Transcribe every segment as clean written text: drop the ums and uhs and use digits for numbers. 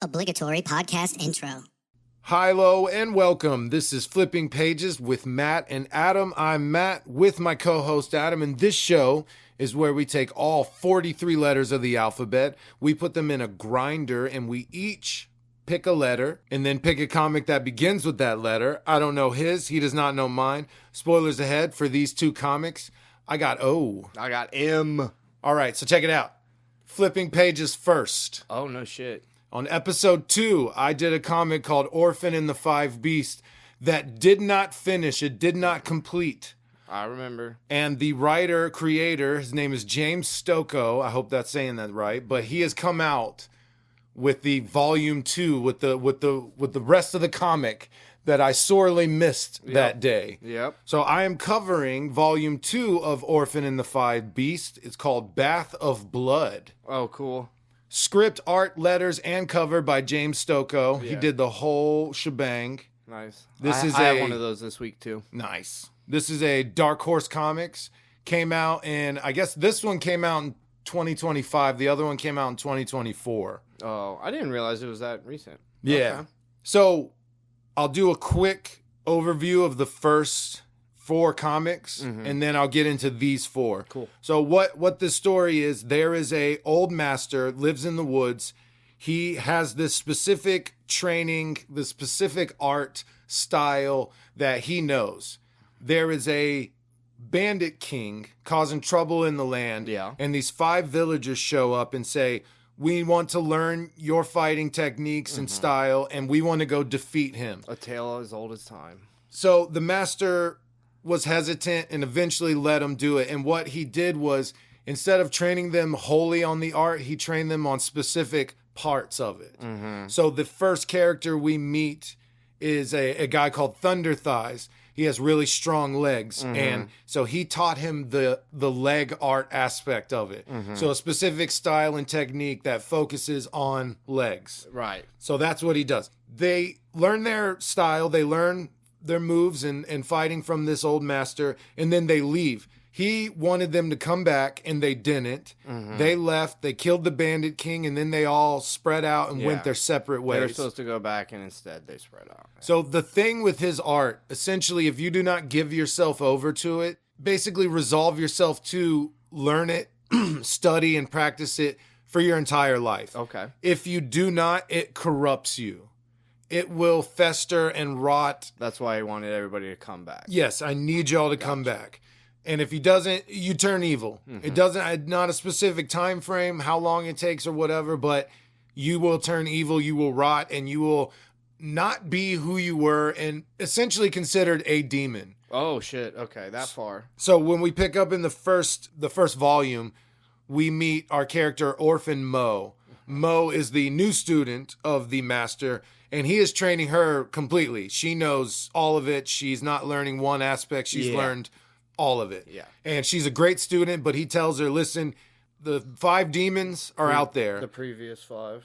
Obligatory podcast intro. Hi-lo and welcome. This is Flipping Pages with Matt and Adam. I'm Matt with my co-host Adam, and this show is where we take all 43 letters of the alphabet, we put them in a grinder, and we each pick a letter and then pick a comic that begins with that letter. I don't know his, he does not know mine. Spoilers ahead for these two comics. I got O. I got M. All right, so check it out. Flipping Pages first. Oh, no shit. On episode 2, I did a comic called Orphan and the Five Beasts that did not finish. It did not complete. I remember. And the writer, creator, his name is James Stocco. I hope that's saying that right. But he has come out with the volume 2 with the rest of the comic that I sorely missed that day. Yep. So I am covering volume 2 of Orphan and the Five Beasts. It's called Bath of Blood. Oh, cool. Script, art, letters, and cover by James Stocco. Yeah. He did the whole shebang. Nice. I have one of those this week, too. Nice. This is a Dark Horse Comics. Came out in, I guess this one came out in 2025. The other one came out in 2024. Oh, I didn't realize it was that recent. Yeah. Okay. So I'll do a quick overview of the first 4 comics, and then I'll get into these 4. Cool. So what this story is, there is a old master, lives in the woods. He has this specific training, the specific art style that he knows. There is a bandit king causing trouble in the land, and these 5 villagers show up and say, we want to learn your fighting techniques and style, and we want to go defeat him. A tale as old as time. So the master was hesitant and eventually let him do it. And what he did was, instead of training them wholly on the art, he trained them on specific parts of it. So the first character we meet is a guy called Thunder Thighs. He has really strong legs. And so he taught him the leg art aspect of it. So a specific style and technique that focuses on legs. Right. So that's what he does. They learn their style. They learn their moves and fighting from this old master, and then they leave. He wanted them to come back, and they didn't. They left, they killed the bandit king, and then they all spread out and went their separate ways. They were supposed to go back, and instead they spread out. So the thing with his art, essentially, if you do not give yourself over to it, basically resolve yourself to learn it, study, and practice it for your entire life. Okay. If you do not, it corrupts you. It will fester and rot. That's why he wanted everybody to come back. Yes, I need y'all to come back. And if he doesn't, you turn evil. It doesn't, not a specific time frame, how long it takes or whatever, but you will turn evil, you will rot, and you will not be who you were and essentially considered a demon. Oh, shit. Okay, that far. So when we pick up in the first volume, we meet our character Orphan Moe. Moe is the new student of the master, and he is training her completely. She knows all of it. She's not learning one aspect. She's learned all of it. Yeah. And she's a great student, but he tells her, listen, the 5 demons are out there. The previous 5.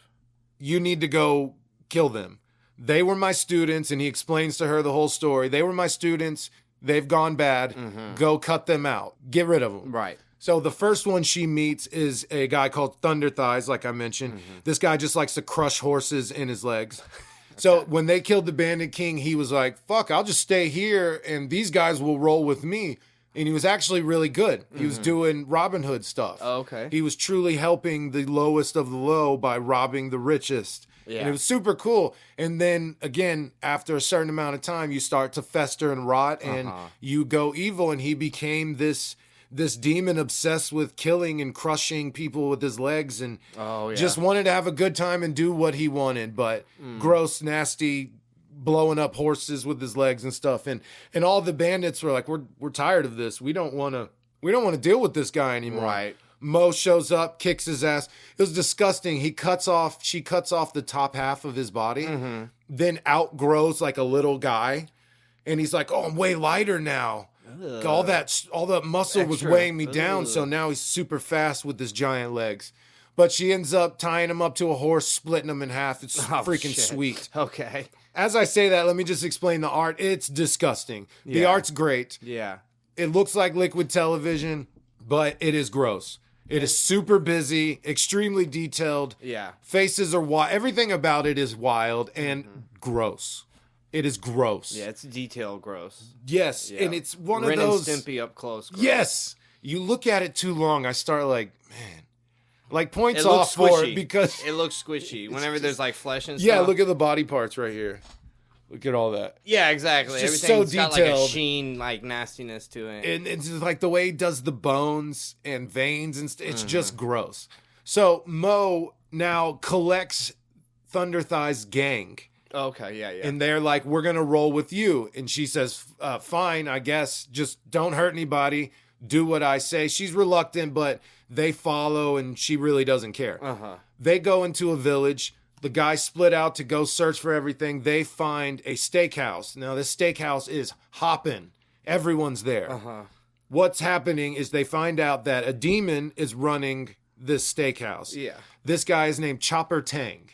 You need to go kill them. They were my students, and he explains to her the whole story. They were my students. They've gone bad. Go cut them out. Get rid of them. Right. So the first one she meets is a guy called Thunder Thighs, like I mentioned. This guy just likes to crush horses in his legs. So when they killed the Bandit King, he was like, fuck, I'll just stay here and these guys will roll with me. And he was actually really good. He was doing Robin Hood stuff. Oh, okay. He was truly helping the lowest of the low by robbing the richest. Yeah. And it was super cool. And then again, after a certain amount of time, you start to fester and rot and you go evil. And he became this demon obsessed with killing and crushing people with his legs and just wanted to have a good time and do what he wanted, but gross, nasty, blowing up horses with his legs and stuff. And all the bandits were like, we're tired of this. We don't want to deal with this guy anymore. Right. Moe shows up, kicks his ass. It was disgusting. She cuts off the top half of his body, then outgrows like a little guy. And he's like, oh, I'm way lighter now. All that muscle was weighing me down, so now he's super fast with his giant legs. But she ends up tying him up to a horse, splitting him in half. It's freaking sweet. Okay. As I say that, let me just explain the art. It's disgusting. The art's great. Yeah. It looks like liquid television, but it is gross. It is super busy, extremely detailed. Yeah. Faces are wild. Everything about it is wild and gross. It is gross. Yeah, it's detail gross. Yes, Yeah. and it's one Ren of those. and Stimpy up close. Gross. Yes, you look at it too long, I start like, man, like points It looks off for squishy. it because It looks squishy whenever there's like flesh and stuff. yeah, look at the body parts right here. Look at all that. Yeah, exactly. It's just Everything's so got like a detailed. sheen, like nastiness to it. And it's just like the way he does the bones and veins and it's just gross. So Moe now collects Thunder Thigh's gang. Okay, yeah. And they're like, we're going to roll with you. And she says, fine, I guess. Just don't hurt anybody. Do what I say. She's reluctant, but they follow and she really doesn't care. They go into a village. The guys split out to go search for everything. They find a steakhouse. Now, this steakhouse is hopping. Everyone's there. What's happening is they find out that a demon is running this steakhouse. Yeah. This guy is named Chopper Tang.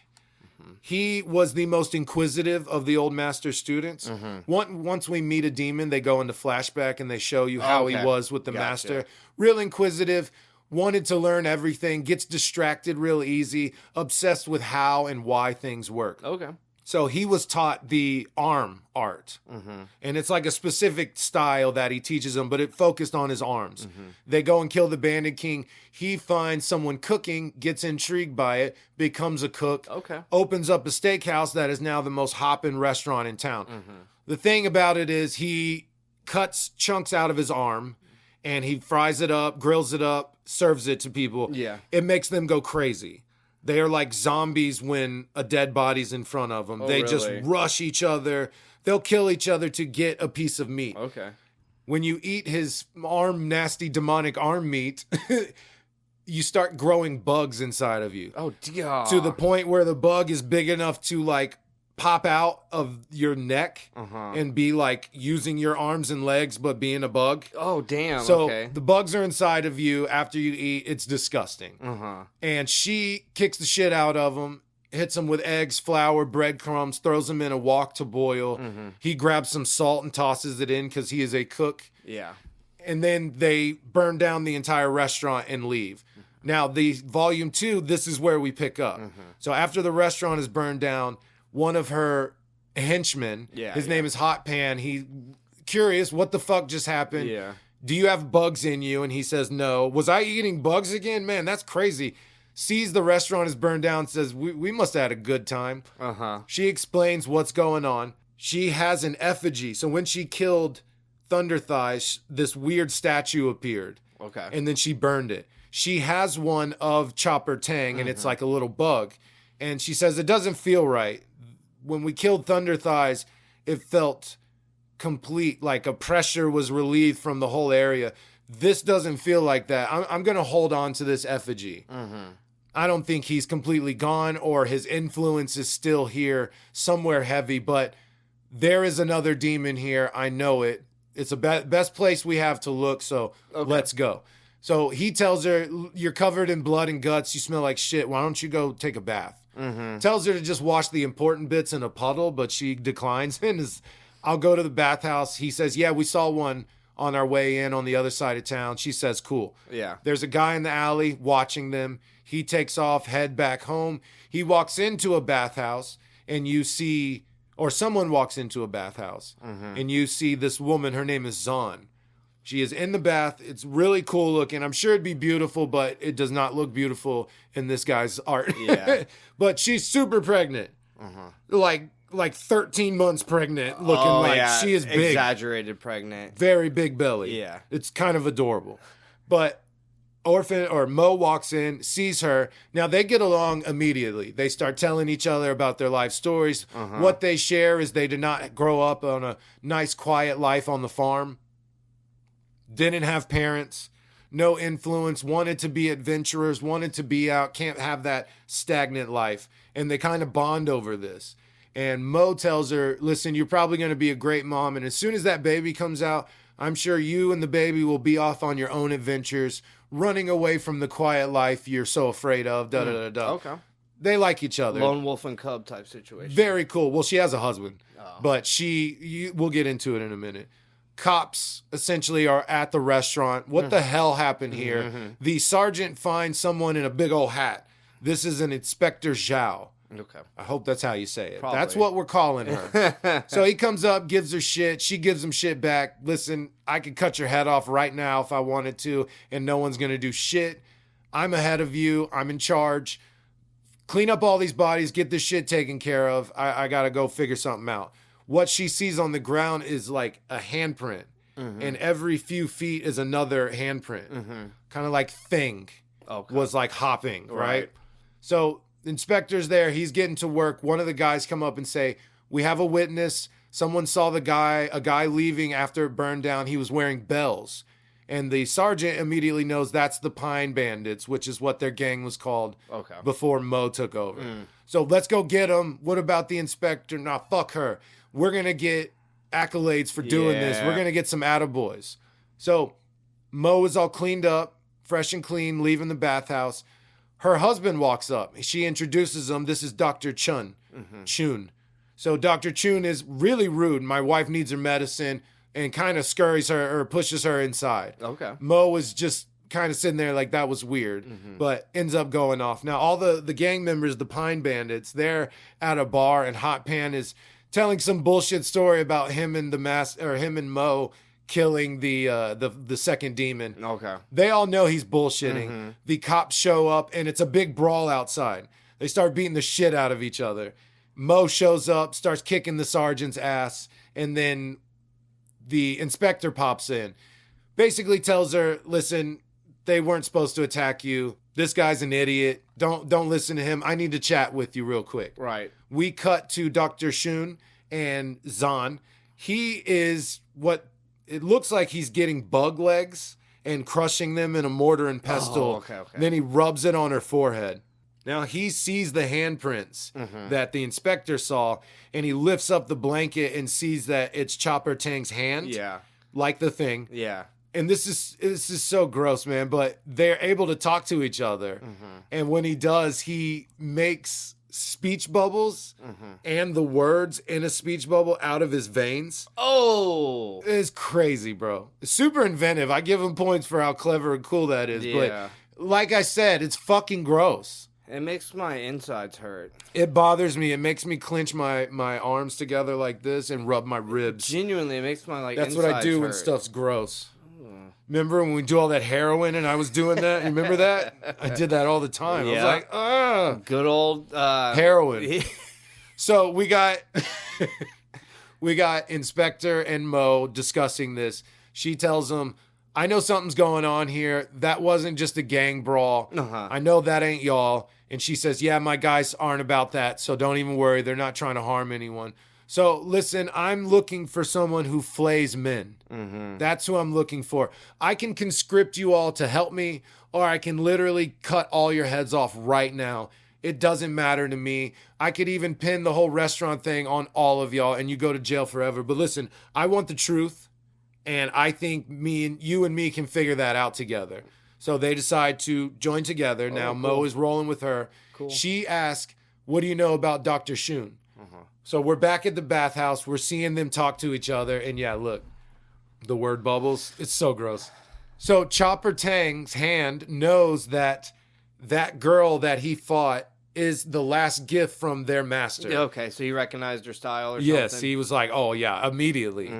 He was the most inquisitive of the old master students. Once we meet a demon, they go into flashback and they show you how he was with the master. Real inquisitive, wanted to learn everything, gets distracted real easy, obsessed with how and why things work. Okay. So he was taught the arm art. And it's like a specific style that he teaches them, but it focused on his arms. They go and kill the Bandit King. He finds someone cooking, gets intrigued by it, becomes a cook, opens up a steakhouse that is now the most hopping restaurant in town. The thing about it is he cuts chunks out of his arm and he fries it up, grills it up, serves it to people. Yeah. It makes them go crazy. They are like zombies when a dead body's in front of them. They just rush each other. They'll kill each other to get a piece of meat. Okay. When you eat his nasty demonic arm meat, you start growing bugs inside of you. Oh, dear. To the point where the bug is big enough to like pop out of your neck and be like using your arms and legs but being a bug. Oh, damn. So the bugs are inside of you after you eat. It's disgusting. And she kicks the shit out of him, hits him with eggs, flour, breadcrumbs, throws him in a wok to boil. He grabs some salt and tosses it in because he is a cook. Yeah. And then they burn down the entire restaurant and leave. Now, the volume 2, this is where we pick up. So after the restaurant is burned down, one of her henchmen, his name is Hot Pan, he curious, what the fuck just happened? Yeah. Do you have bugs in you? And he says, no. Was I eating bugs again? Man, that's crazy. Sees the restaurant is burned down, says, we must have had a good time. She explains what's going on. She has an effigy. So when she killed Thunder Thighs, this weird statue appeared. Okay. And then she burned it. She has one of Chopper Tang, and it's like a little bug. And she says, it doesn't feel right. When we killed Thunder Thighs, it felt complete, like a pressure was relieved from the whole area. This doesn't feel like that. I'm going to hold on to this effigy. I don't think he's completely gone or his influence is still here somewhere heavy, but there is another demon here. I know it. It's the best place we have to look, so let's go. So he tells her, you're covered in blood and guts. You smell like shit. Why don't you go take a bath? Tells her to just wash the important bits in a puddle, but she declines and is, I'll go to the bathhouse. He says, yeah, we saw one on our way in on the other side of town. She says, cool. Yeah. There's a guy in the alley watching them. He takes off, head back home. He walks into a bathhouse and you see, or someone walks into a bathhouse and you see this woman. Her name is Zon. She is in the bath. It's really cool looking. I'm sure it'd be beautiful, but it does not look beautiful in this guy's art. Yeah. But she's super pregnant. Like 13 months pregnant, looking she is big. Exaggerated pregnant. Very big belly. Yeah. It's kind of adorable. But Moe walks in, sees her. Now they get along immediately. They start telling each other about their life stories. What they share is they did not grow up on a nice, quiet life on the farm. Didn't have parents, no influence, wanted to be adventurers, wanted to be out, can't have that stagnant life. And they kind of bond over this. And Moe tells her, listen, you're probably going to be a great mom. And as soon as that baby comes out, I'm sure you and the baby will be off on your own adventures, running away from the quiet life you're so afraid of. Okay. They like each other. Lone wolf and cub type situation. Very cool. Well, she has a husband, Oh. but we'll get into it in a minute. cops essentially are at the restaurant. What the hell happened here? The sergeant finds someone in a big old hat. This is an Inspector Zhao. Okay. I hope that's how you say it. Probably. That's what we're calling her. So he comes up, gives her shit. She gives him shit back. Listen, I could cut your head off right now if I wanted to, and no one's going to do shit. I'm ahead of you. I'm in charge. Clean up all these bodies. Get this shit taken care of. I got to go figure something out. What she sees on the ground is like a handprint. And every few feet is another handprint. Kind of like Thing was like hopping, right? So the inspector's there. He's getting to work. One of the guys come up and say, we have a witness. Someone saw a guy leaving after it burned down. He was wearing bells. And the sergeant immediately knows that's the Pine Bandits, which is what their gang was called before Moe took over. So let's go get him. What about the inspector? Nah, fuck her. We're going to get accolades for doing this. We're going to get some attaboys. So Moe is all cleaned up, fresh and clean, leaving the bathhouse. Her husband walks up. She introduces him. This is Dr. Chun. So Dr. Chun is really rude. My wife needs her medicine. And kind of scurries her or pushes her inside. Okay. Moe was just kind of sitting there like that was weird, but ends up going off. Now, all the gang members, the Pine Bandits, they're at a bar, and Hot Pan is telling some bullshit story about him and him and Moe killing the second demon. Okay. They all know he's bullshitting. The cops show up, and it's a big brawl outside. They start beating the shit out of each other. Moe shows up, starts kicking the sergeant's ass, and then the inspector pops in, basically tells her, listen, they weren't supposed to attack you. This guy's an idiot. Don't listen to him. I need to chat with you real quick. Right. We cut to Dr. Shun and Zan. He is what it looks like he's getting bug legs and crushing them in a mortar and pestle. Okay. Then he rubs it on her forehead. Now he sees the handprints that the inspector saw, and he lifts up the blanket and sees that it's Chopper Tang's hand. Yeah. Like the Thing. Yeah. And this is so gross, man, but they're able to talk to each other. And when he does, he makes speech bubbles and the words in a speech bubble out of his veins. Oh. It's crazy, bro. It's super inventive. I give him points for how clever and cool that is. Yeah. But like I said, it's fucking gross. It makes my insides hurt. It bothers me. It makes me clench my arms together like this and rub my ribs. Genuinely, it makes my That's what I do hurt. when stuff's gross. Remember when we do all that heroin and I was doing that? You remember that? I did that all the time. Yeah. I was like, ah. Good old heroin. So we got Inspector and Moe discussing this. She tells him, I know something's going on here. That wasn't just a gang brawl. I know that ain't y'all. And she says, yeah, my guys aren't about that, so don't even worry. They're not trying to harm anyone. So listen, I'm looking for someone who flays men. That's who I'm looking for. I can conscript you all to help me, or I can literally cut all your heads off right now. It doesn't matter to me. I could even pin the whole restaurant thing on all of y'all, and you go to jail forever. But listen, I want the truth. And I think you and me can figure that out together. So they decide to join together. Now, cool. Moe is rolling with her. Cool. She asks, what do you know about Dr. Shun? So we're back at the bathhouse. We're seeing them talk to each other. And yeah, look, the word bubbles. It's so gross. So Chopper Tang's hand knows that girl that he fought is the last gift from their master. Okay, so he recognized her style or something? Yes, he was like, oh yeah, immediately.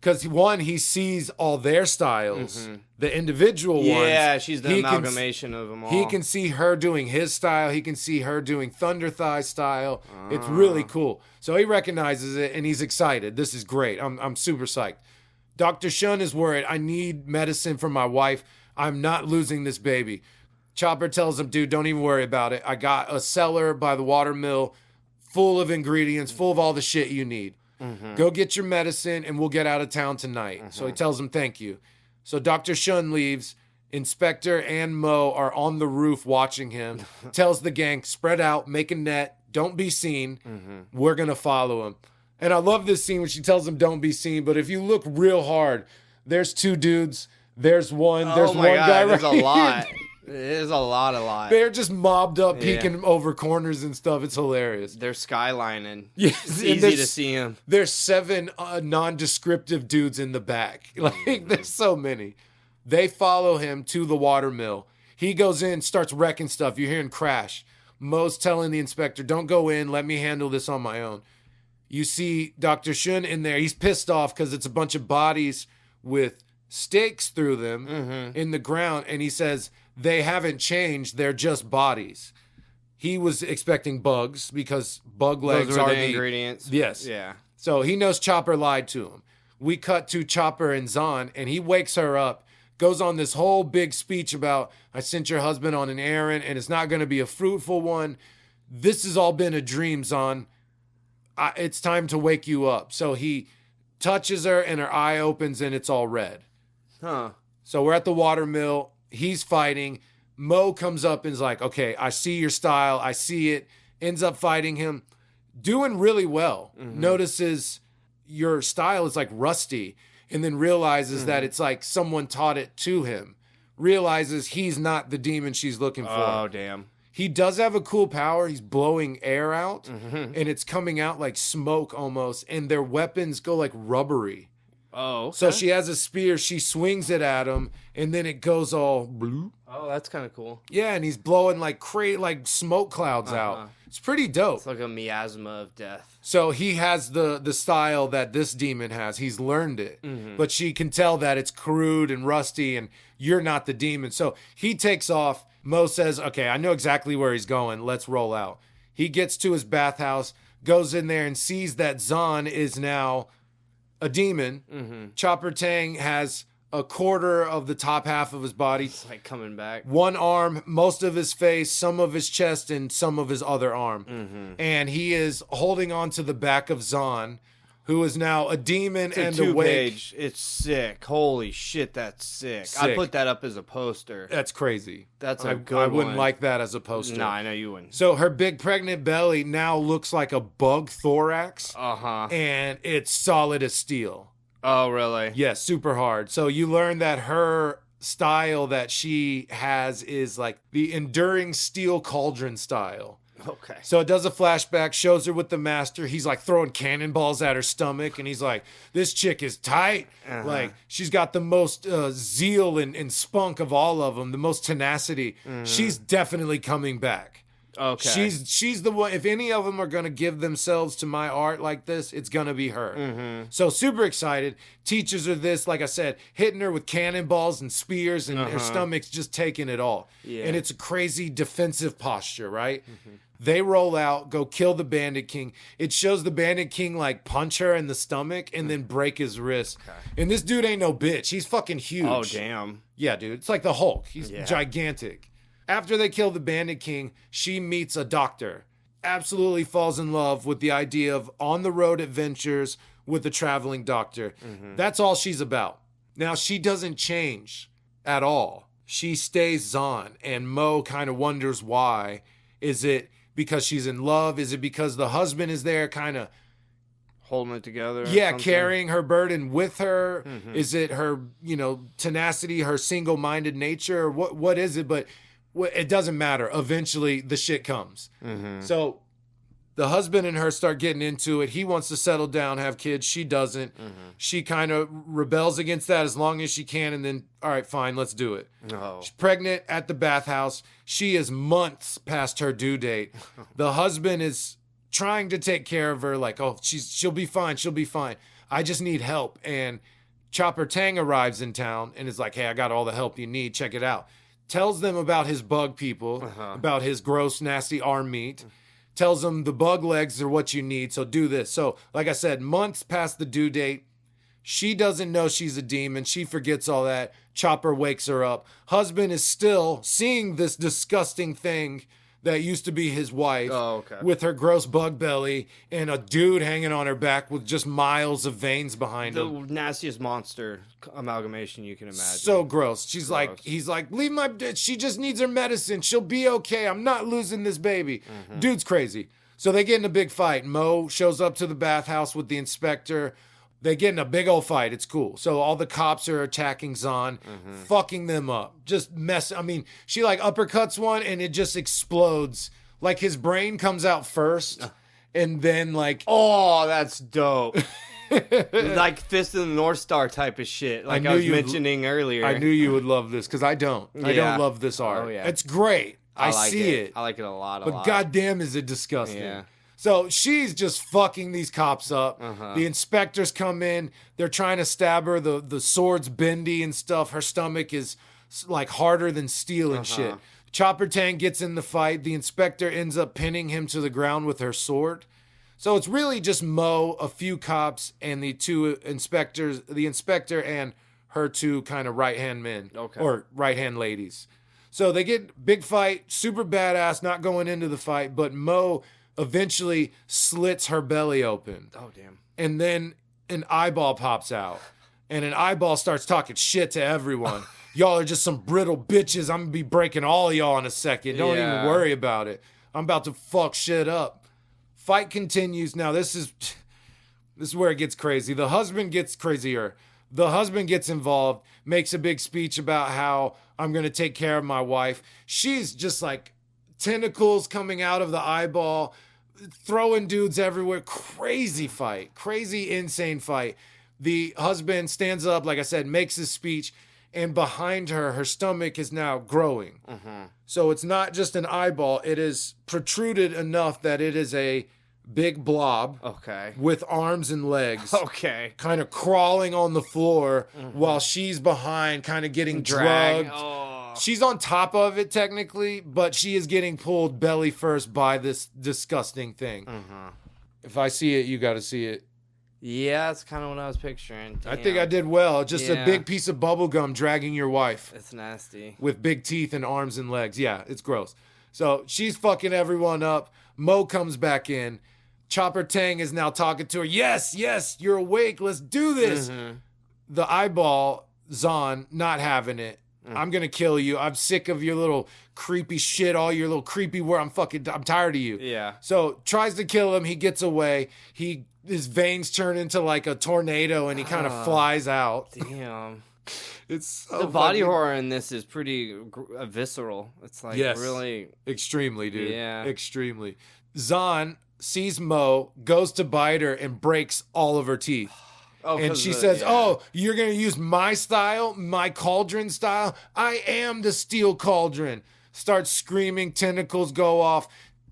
Because one, he sees all their styles, the individual ones. Yeah, she's the amalgamation of them all. He can see her doing his style. He can see her doing Thunder Thigh style. It's really cool. So he recognizes it, and he's excited. This is great. I'm super psyched. Dr. Shun is worried. I need medicine for my wife. I'm not losing this baby. Chopper tells him, dude, don't even worry about it. I got a cellar by the water mill full of ingredients, full of all the shit you need. Go get your medicine and we'll get out of town tonight. So he tells him thank you. So Dr. Shun leaves. Inspector and Moe are on the roof watching him. Tells the gang, spread out, make a net, don't be seen. We're going to follow him. And I love this scene when she tells him don't be seen. But if you look real hard, there's two dudes. There's one. There's one guy right there's a lot. It is a lot. They're just mobbed up, peeking over corners and stuff. It's hilarious. They're skylining. Yes, It's easy to see them. There's 7 non-descriptive dudes in the back. Like, there's so many. They follow him to the watermill. He goes in, starts wrecking stuff. You're hearing crash. Moe's telling the inspector, don't go in. Let me handle this on my own. You see Dr. Shun in there. He's pissed off because it's a bunch of bodies with stakes through them in the ground. And he says, they haven't changed. They're just bodies. He was expecting bugs because bug legs are the ingredients. Yes. Yeah. So he knows Chopper lied to him. We cut to Chopper and Zahn, and he wakes her up, goes on this whole big speech about, I sent your husband on an errand, and it's not going to be a fruitful one. This has all been a dream, Zahn. It's time to wake you up. So he touches her, and her eye opens, and it's all red. Huh. So we're at the watermill. He's fighting. Moe comes up and is like, okay, I see your style. I see it. Ends up fighting him. Doing really well. Notices your style is like rusty. And then realizes that it's like someone taught it to him. Realizes he's not the demon she's looking for. Oh, damn. He does have a cool power. He's blowing air out. And it's coming out like smoke almost. And their weapons go like rubbery. Oh, okay. So she has a spear. She swings it at him. And then it goes all blue. Oh, that's kind of cool. Yeah, and he's blowing like smoke clouds out. It's pretty dope. It's like a miasma of death. So he has the style that this demon has. He's learned it. But she can tell that it's crude and rusty and you're not the demon. So he takes off. Moe says, okay, I know exactly where he's going. Let's roll out. He gets to his bathhouse, goes in there and sees that Zahn is now a demon. Chopper Tang has a quarter of the top half of his body. It's like coming back. One arm, most of his face, some of his chest, and some of his other arm. And he is holding on to the back of Zahn, who is now a demon and a wake. It's sick. Holy shit, that's sick. I put that up as a poster. That's crazy. That's a good I one. wouldn't like that as a poster. No, I know you wouldn't. So her big pregnant belly now looks like a bug thorax. And it's solid as steel. Oh, really? Yes, super hard. So you learn that her style that she has is like the enduring steel cauldron style. Okay. So it does a flashback, shows her with the master. He's like throwing cannonballs at her stomach, and he's like, this chick is tight. Like, she's got the most zeal and spunk of all of them, the most tenacity. She's definitely coming back. Okay. She's the one. If any of them are going to give themselves to my art like this, it's going to be her. So super excited. Teaches her this, like I said, hitting her with cannonballs and spears, and her stomach's just taking it all. Yeah. And it's a crazy defensive posture, right? They roll out, go kill the Bandit King. It shows the Bandit King like punch her in the stomach and then break his wrist. And this dude ain't no bitch. He's fucking huge. Oh, damn. Yeah, dude. It's like the Hulk. He's gigantic. After they kill the Bandit King, she meets a doctor. Absolutely falls in love with the idea of on-the-road adventures with a traveling doctor. That's all she's about. Now, she doesn't change at all. She stays Zahn, and Moe kind of wonders why. Is it because she's in love? Is it because the husband is there kind of holding it together? Yeah, carrying her burden with her? Is it her, tenacity, her single-minded nature? Or what is it? But it doesn't matter. Eventually, the shit comes. So the husband and her start getting into it. He wants to settle down, have kids. She doesn't. She kind of rebels against that as long as she can. And then, all right, fine, let's do it. She's pregnant at the bathhouse. She is months past her due date. The husband is trying to take care of her. Like, oh, she'll be fine. She'll be fine. I just need help. And Chopper Tang arrives in town and is like, hey, I got all the help you need. Check it out. Tells them about his bug people, about his gross, nasty arm meat. Tells them the bug legs are what you need, so do this. So, like I said, months past the due date. She doesn't know she's a demon. She forgets all that. Chopper wakes her up. Husband is still seeing this disgusting thing that used to be his wife with her gross bug belly and a dude hanging on her back with just miles of veins behind him. The nastiest monster amalgamation you can imagine. So gross. He's like, leave my bitch. She just needs her medicine. She'll be okay. I'm not losing this baby. Dude's crazy. So they get in a big fight. Moe shows up to the bathhouse with the inspector. They get in a big old fight. It's cool. So all the cops are attacking Zahn, fucking them up. Just I mean, she like uppercuts one and it just explodes. Like his brain comes out first and then like... Oh, that's dope. Like Fist of the North Star type of shit. Like I was mentioning earlier. I knew you would love this because I don't. I don't love this art. Oh, yeah. It's great. I like see it. I like it a lot. But goddamn is it disgusting. Yeah. So she's just fucking these cops up. The inspectors come in. They're trying to stab her. The sword's bendy and stuff. Her stomach is like harder than steel and shit. Chopper Tang gets in the fight. The inspector ends up pinning him to the ground with her sword. So it's really just Moe, a few cops, and the two inspectors, the inspector and her two kind of right-hand men or right-hand ladies. So they get big fight, super badass, not going into the fight, but Moe eventually slits her belly open. Oh, damn. And then an eyeball pops out. And an eyeball starts talking shit to everyone. Y'all are just some brittle bitches. I'm going to be breaking all of y'all in a second. Don't even worry about it. I'm about to fuck shit up. Fight continues. Now, this is where it gets crazy. The husband gets crazier. The husband gets involved, makes a big speech about how I'm going to take care of my wife. She's just like tentacles coming out of the eyeball, throwing dudes everywhere. Crazy fight. Crazy, insane fight. The husband stands up, like I said, makes his speech, and behind her, her stomach is now growing. So it's not just an eyeball. It is protruded enough that it is a big blob with arms and legs. Kind of crawling on the floor while she's behind, kind of getting drugged. She's on top of it technically, but she is getting pulled belly first by this disgusting thing. If I see it, you got to see it. Yeah, that's kind of what I was picturing. Damn. I think I did well. Just a big piece of bubble gum dragging your wife. It's nasty. With big teeth and arms and legs. Yeah, it's gross. So she's fucking everyone up. Moe comes back in. Chopper Tang is now talking to her. Yes, you're awake. Let's do this. The eyeball, Zahn, not having it. I'm going to kill you. I'm sick of your little creepy shit, all your little creepy work. I'm tired of you. Yeah. So tries to kill him. He gets away. His veins turn into like a tornado and he kind of flies out. Damn. It's so the body horror in this is pretty visceral. It's like really extremely, dude. Yeah. Extremely. Zahn sees Moe, goes to bite her and breaks all of her teeth. And she says, you're going to use my style, my cauldron style? I am the steel cauldron. Starts screaming, tentacles go off.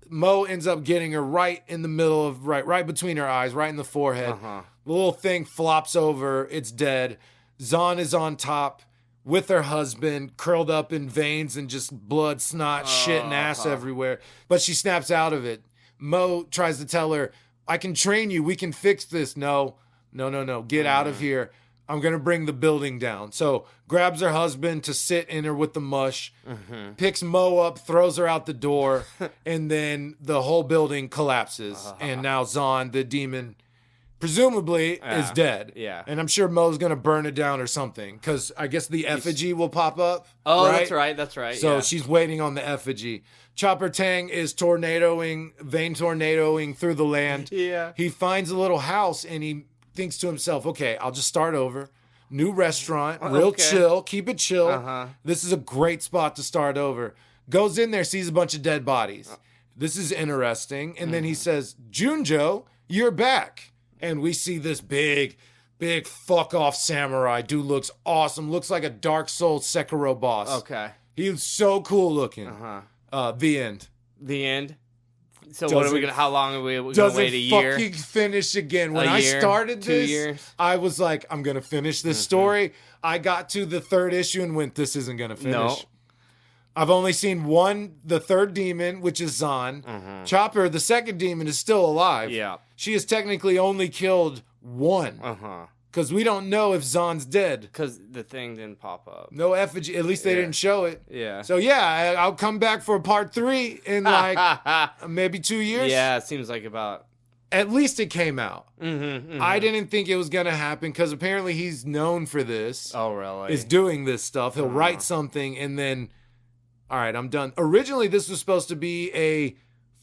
Moe ends up getting her right in the middle of, right between her eyes, right in the forehead. The little thing flops over. It's dead. Zahn is on top with her husband, curled up in veins and just blood, snot, shit, and ass everywhere. But she snaps out of it. Moe tries to tell her, I can train you. We can fix this. No. Get out of here. I'm going to bring the building down. So grabs her husband to sit in her with the mush, picks Moe up, throws her out the door, and then the whole building collapses. And now Zahn, the demon, presumably is dead. Yeah. And I'm sure Moe's going to burn it down or something because I guess the effigy will pop up. Oh, right? That's right. So she's waiting on the effigy. Chopper Tang is vein tornadoing through the land. Yeah. He finds a little house and he thinks to himself, okay, I'll just start over. New restaurant, real chill, keep it chill. This is a great spot to start over. Goes in there, sees a bunch of dead bodies. This is interesting. And then he says, Junjo, you're back. And we see this big fuck off samurai. Dude looks awesome. Looks like a Dark Souls Sekiro boss. Okay. He's so cool looking. The end. The end? So what are we gonna? How long are we gonna wait? A year? Fucking finish again. When I started this, 2 years? I was like, I'm gonna finish this story. I got to the third issue and went, this isn't gonna finish. No. I've only seen the third demon, which is Zahn. Chopper, the second demon, is still alive. Yeah. She has technically only killed one. Because we don't know if Zahn's dead. Because the thing didn't pop up. No effigy. At least they didn't show it. Yeah. So I'll come back for part 3 in like maybe 2 years. Yeah, it seems like about. At least it came out. I didn't think it was going to happen because apparently he's known for this. Oh, really? Is doing this stuff. He'll write something and then, all right, I'm done. Originally, this was supposed to be a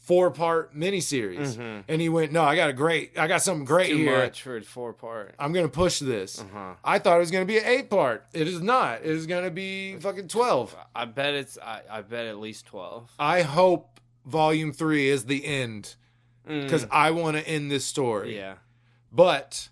4-part miniseries. And he went, no, I got something great Too here. much for a 4-part. I'm going to push this. I thought it was going to be an 8-part. It is not. It is going to be fucking 12. I bet at least 12. I hope volume 3 is the end because I want to end this story. Yeah. But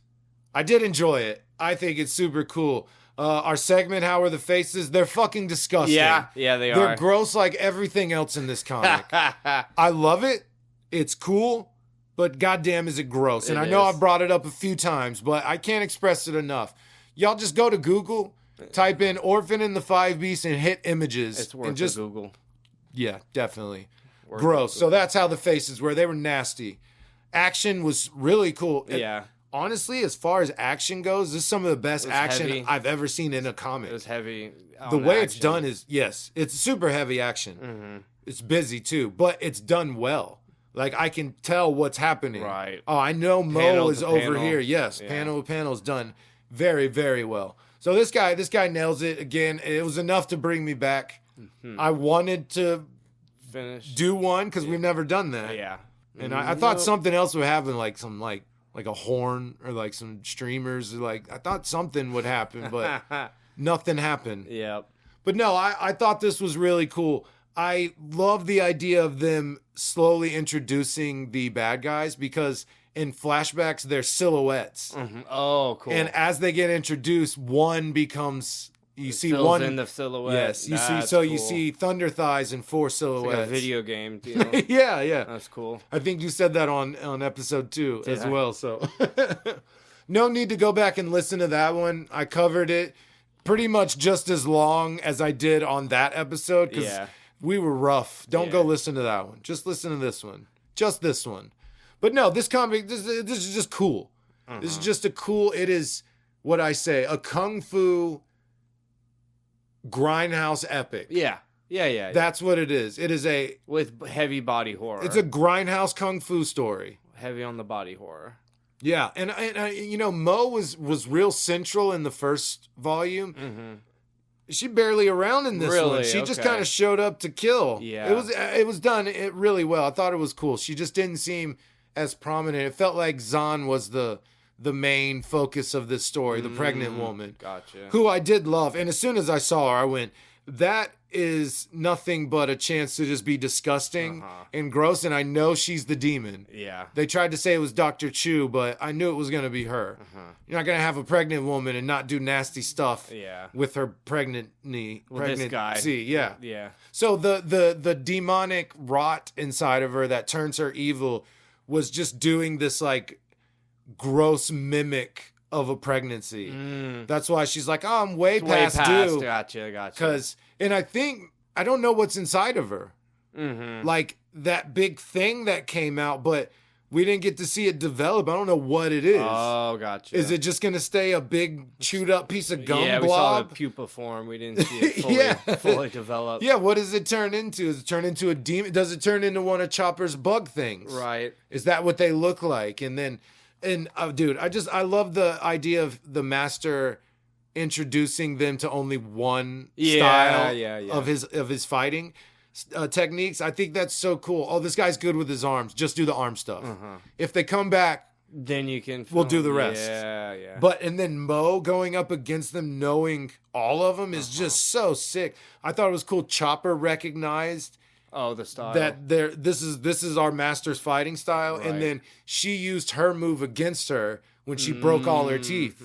I did enjoy it. I think it's super cool. Our segment, How Are the Faces? They're fucking disgusting. Yeah, they are. They're gross like everything else in this comic. I love it. It's cool. But goddamn is it gross. And I know I've brought it up a few times, but I can't express it enough. Y'all just go to Google, type in Orphan and the Five Beasts and hit images. It's worth just Google. Yeah, definitely. Gross. So that's how the faces were. They were nasty. Action was really cool. Yeah. Honestly, as far as action goes, this is some of the best action heavy. I've ever seen in a comic. It was heavy. The way it's done is, yes, it's super heavy action. It's busy too, but it's done well. Like, I can tell what's happening. Right. Oh, I know Moe is over here. Yes, panel to panel is done very, very well. So this guy nails it. Again, it was enough to bring me back. I wanted to do one because we've never done that. Yeah. And I thought something else would happen, like some like a horn or like some streamers. Like, I thought something would happen, but nothing happened. Yep. But no, I thought this was really cool. I love the idea of them slowly introducing the bad guys because in flashbacks they're silhouettes. Oh, cool. And as they get introduced, one becomes you see fills one in the silhouette. Yes, you see. That's So cool. you see Thunder Thighs and 4 silhouettes. Like a video game deal. yeah. That's cool. I think you said that on episode 2 Did as I? well. So no need to go back and listen to that one. I covered it pretty much just as long as I did on that episode because we were rough. Don't go listen to that one. Just listen to this one. Just this one. But no, this comic, this is just cool. This is just a cool. It is what I say, a kung fu grindhouse epic. Yeah. That's what it is. It is with heavy body horror. It's a grindhouse kung fu story. Heavy on the body horror. Yeah, and you know, Moe was real central in the first volume. She barely around in this one. She just kind of showed up to kill. Yeah, it was done really well. I thought it was cool. She just didn't seem as prominent. It felt like Zahn was the main focus of this story, the pregnant woman. Gotcha. Who I did love. And as soon as I saw her, I went, that is nothing but a chance to just be disgusting and gross. And I know she's the demon. Yeah. They tried to say it was Dr. Chu, but I knew it was going to be her. You're not going to have a pregnant woman and not do nasty stuff with her pregnancy. This guy. Yeah. So the demonic rot inside of her that turns her evil was just doing this like gross mimic of a pregnancy. That's why she's like, oh, I'm way past due. Gotcha. And I don't know what's inside of her. Like that big thing that came out, but we didn't get to see it develop. I don't know what it is. Oh, gotcha. Is it just going to stay a big chewed up piece of gum blob? We saw the pupa form. We didn't see it fully develop. Yeah, what does it turn into? Does it turn into a demon? Does it turn into one of Chopper's bug things? Right. Is that what they look like? And then... dude, I love the idea of the master introducing them to only one style of his fighting techniques. I think that's so cool. Oh, this guy's good with his arms. Just do the arm stuff. If they come back, then you can. We'll do the rest. Yeah. And then Moe going up against them, knowing all of them, is just so sick. I thought it was cool. Chopper recognized. Oh, the style. That this is our master's fighting style. Right. And then she used her move against her when she broke all her teeth.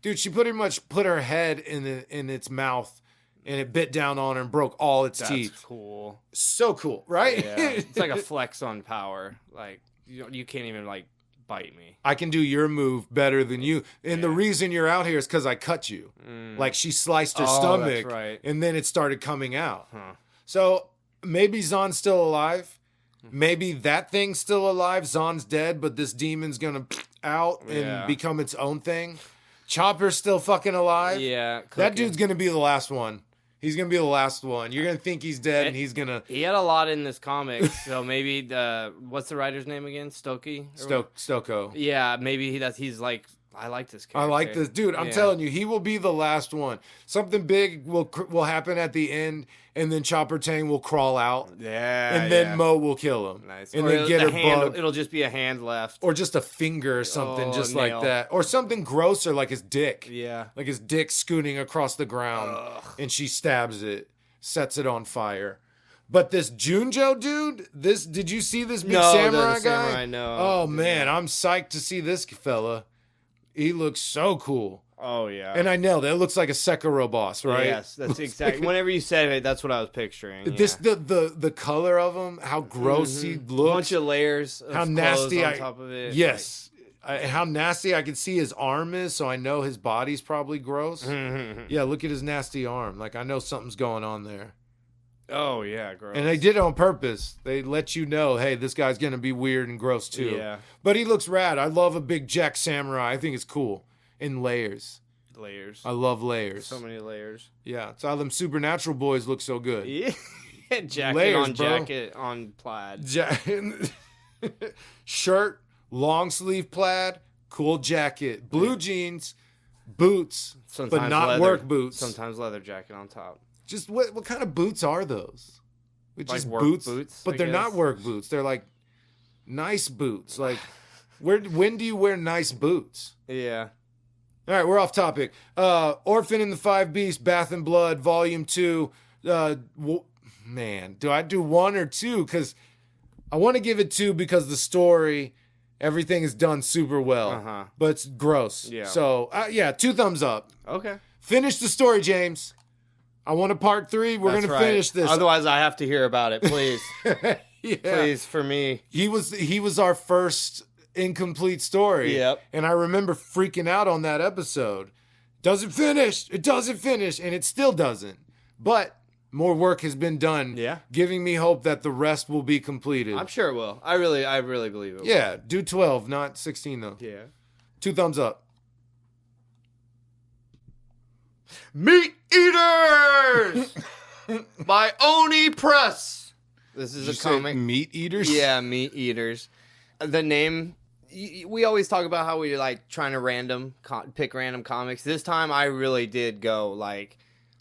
Dude, she pretty much put her head in its mouth and it bit down on her and broke all its teeth. That's cool. So cool, right? Yeah. It's like a flex on power. Like you can't even like bite me. I can do your move better than you. And the reason you're out here is because I cut you. Like she sliced her stomach. That's right. And then it started coming out. So maybe Zahn's still alive. Maybe that thing's still alive. Zahn's dead, but this demon's gonna out and become its own thing. Chopper's still fucking alive. Yeah. That dude's gonna be the last one. He's gonna be the last one. You're gonna think he's dead, and he's gonna. He had a lot in this comic, so maybe what's the writer's name again? Stokey. Stoko. Yeah, maybe he's like I like this character. I like this. Dude, I'm telling you, he will be the last one. Something big will happen at the end, and then Chopper Tang will crawl out. Yeah. And then Moe will kill him. Nice. And or then get her hand, bug. It'll just be a hand left. Or just a finger or something, just like nail. that. Or something grosser, like his dick. Yeah. Like his dick scooting across the ground. And she stabs it, sets it on fire. But this Junjo dude, did you see this big samurai guy? Samurai, no. Oh, man, I'm psyched to see this fella. He looks so cool. Oh, yeah. And I nailed it. It looks like a Sekiro boss, right? Yes, that's exactly. Whenever you said it, that's what I was picturing. This the color of him, how gross he looks. A bunch of layers of how nasty on top of it. Yes. How nasty I can see his arm is, so I know his body's probably gross. Yeah, look at his nasty arm. Like, I know something's going on there. Oh, yeah, gross. And they did it on purpose. They let you know, hey, this guy's going to be weird and gross too. Yeah. But he looks rad. I love a big Jack samurai. I think it's cool. In layers. Layers. I love layers. So many layers. Yeah, it's how them supernatural boys look so good. Yeah. Jacket Layers, on bro. jacket on plaid. Shirt, long sleeve plaid, cool jacket, blue jeans, boots, Sometimes but not leather, work boots. Sometimes leather jacket on top. Just what kind of boots are those? It's Like just work boots, but I they're not guess. work boots. They're like nice boots. Like when do you wear nice boots? Yeah. All right, we're off topic. Orphan and the Five Beasts, Bath and Blood, Volume 2. Man, do I do 1 or 2? Because I want to give it 2 because the story, everything is done super well. But it's gross. Yeah. So, 2 thumbs up. Okay. Finish the story, James. I want a part 3. We're going to finish this. Otherwise, I have to hear about it, please. Yeah. Please, for me. He was our first incomplete story. Yep. And I remember freaking out on that episode. Doesn't finish. It doesn't finish. And it still doesn't. But more work has been done. Yeah. Giving me hope that the rest will be completed. I'm sure it will. I really believe it will. Yeah. Do 12, not 16 though. Yeah. 2 thumbs up. Meat Eaters by Oni Press. This is a comic. Meat Eaters? Yeah, Meat Eaters. The name, we always talk about how we like trying to pick random comics. This time I really did go like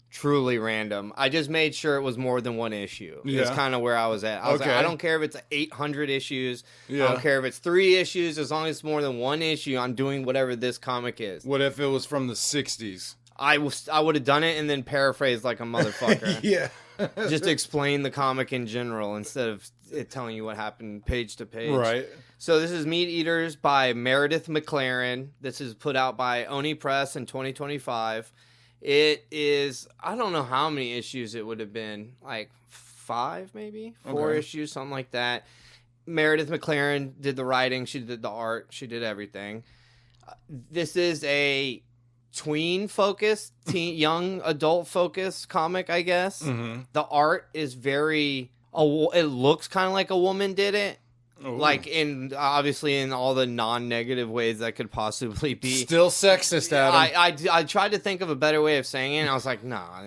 truly random. I just made sure it was more than one issue. Yeah. It's kind of where I was at. I was like, I don't care if it's 800 issues. I don't care if it's 3 issues. As long as it's more than one issue, I'm doing whatever this comic is. What if it was from the 60s? I would have done it and then paraphrased like a motherfucker. Yeah. Just explain the comic in general instead of it telling you what happened page to page. Right. So this is Meat Eaters by Meredith McLaren. This is put out by Oni Press in 2025. It is, I don't know how many issues it would have been, like 5 maybe? 4 issues, something like that. Meredith McLaren did the writing, she did the art, she did everything. This is a tween focused, young adult focused comic, I guess. Mm-hmm. The art is very, it looks kind of like a woman did it. Ooh. Like obviously in all the non-negative ways that could possibly be. Still sexist, Adam. I tried to think of a better way of saying it, and I was like, nah,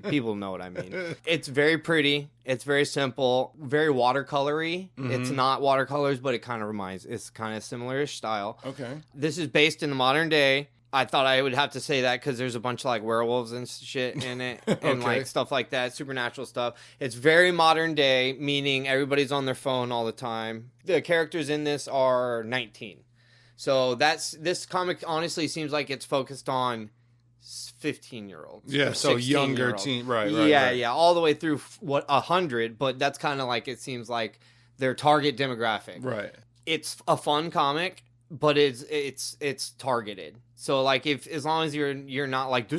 people know what I mean. It's very pretty. It's very simple. Very watercolory. Mm-hmm. It's not watercolors, but it kind of reminds. It's kind of similar-ish style. Okay. This is based in the modern day. I thought I would have to say that because there's a bunch of like werewolves and shit in it and like stuff like that, supernatural stuff. It's very modern day, meaning everybody's on their phone all the time. The characters in this are 19. So this comic honestly seems like it's focused on 15-year-olds. Yeah, so younger teen, right. Yeah, all the way through 100, but that's kind of like it seems like their target demographic. Right. It's a fun comic, but it's targeted. So like as long as you're not like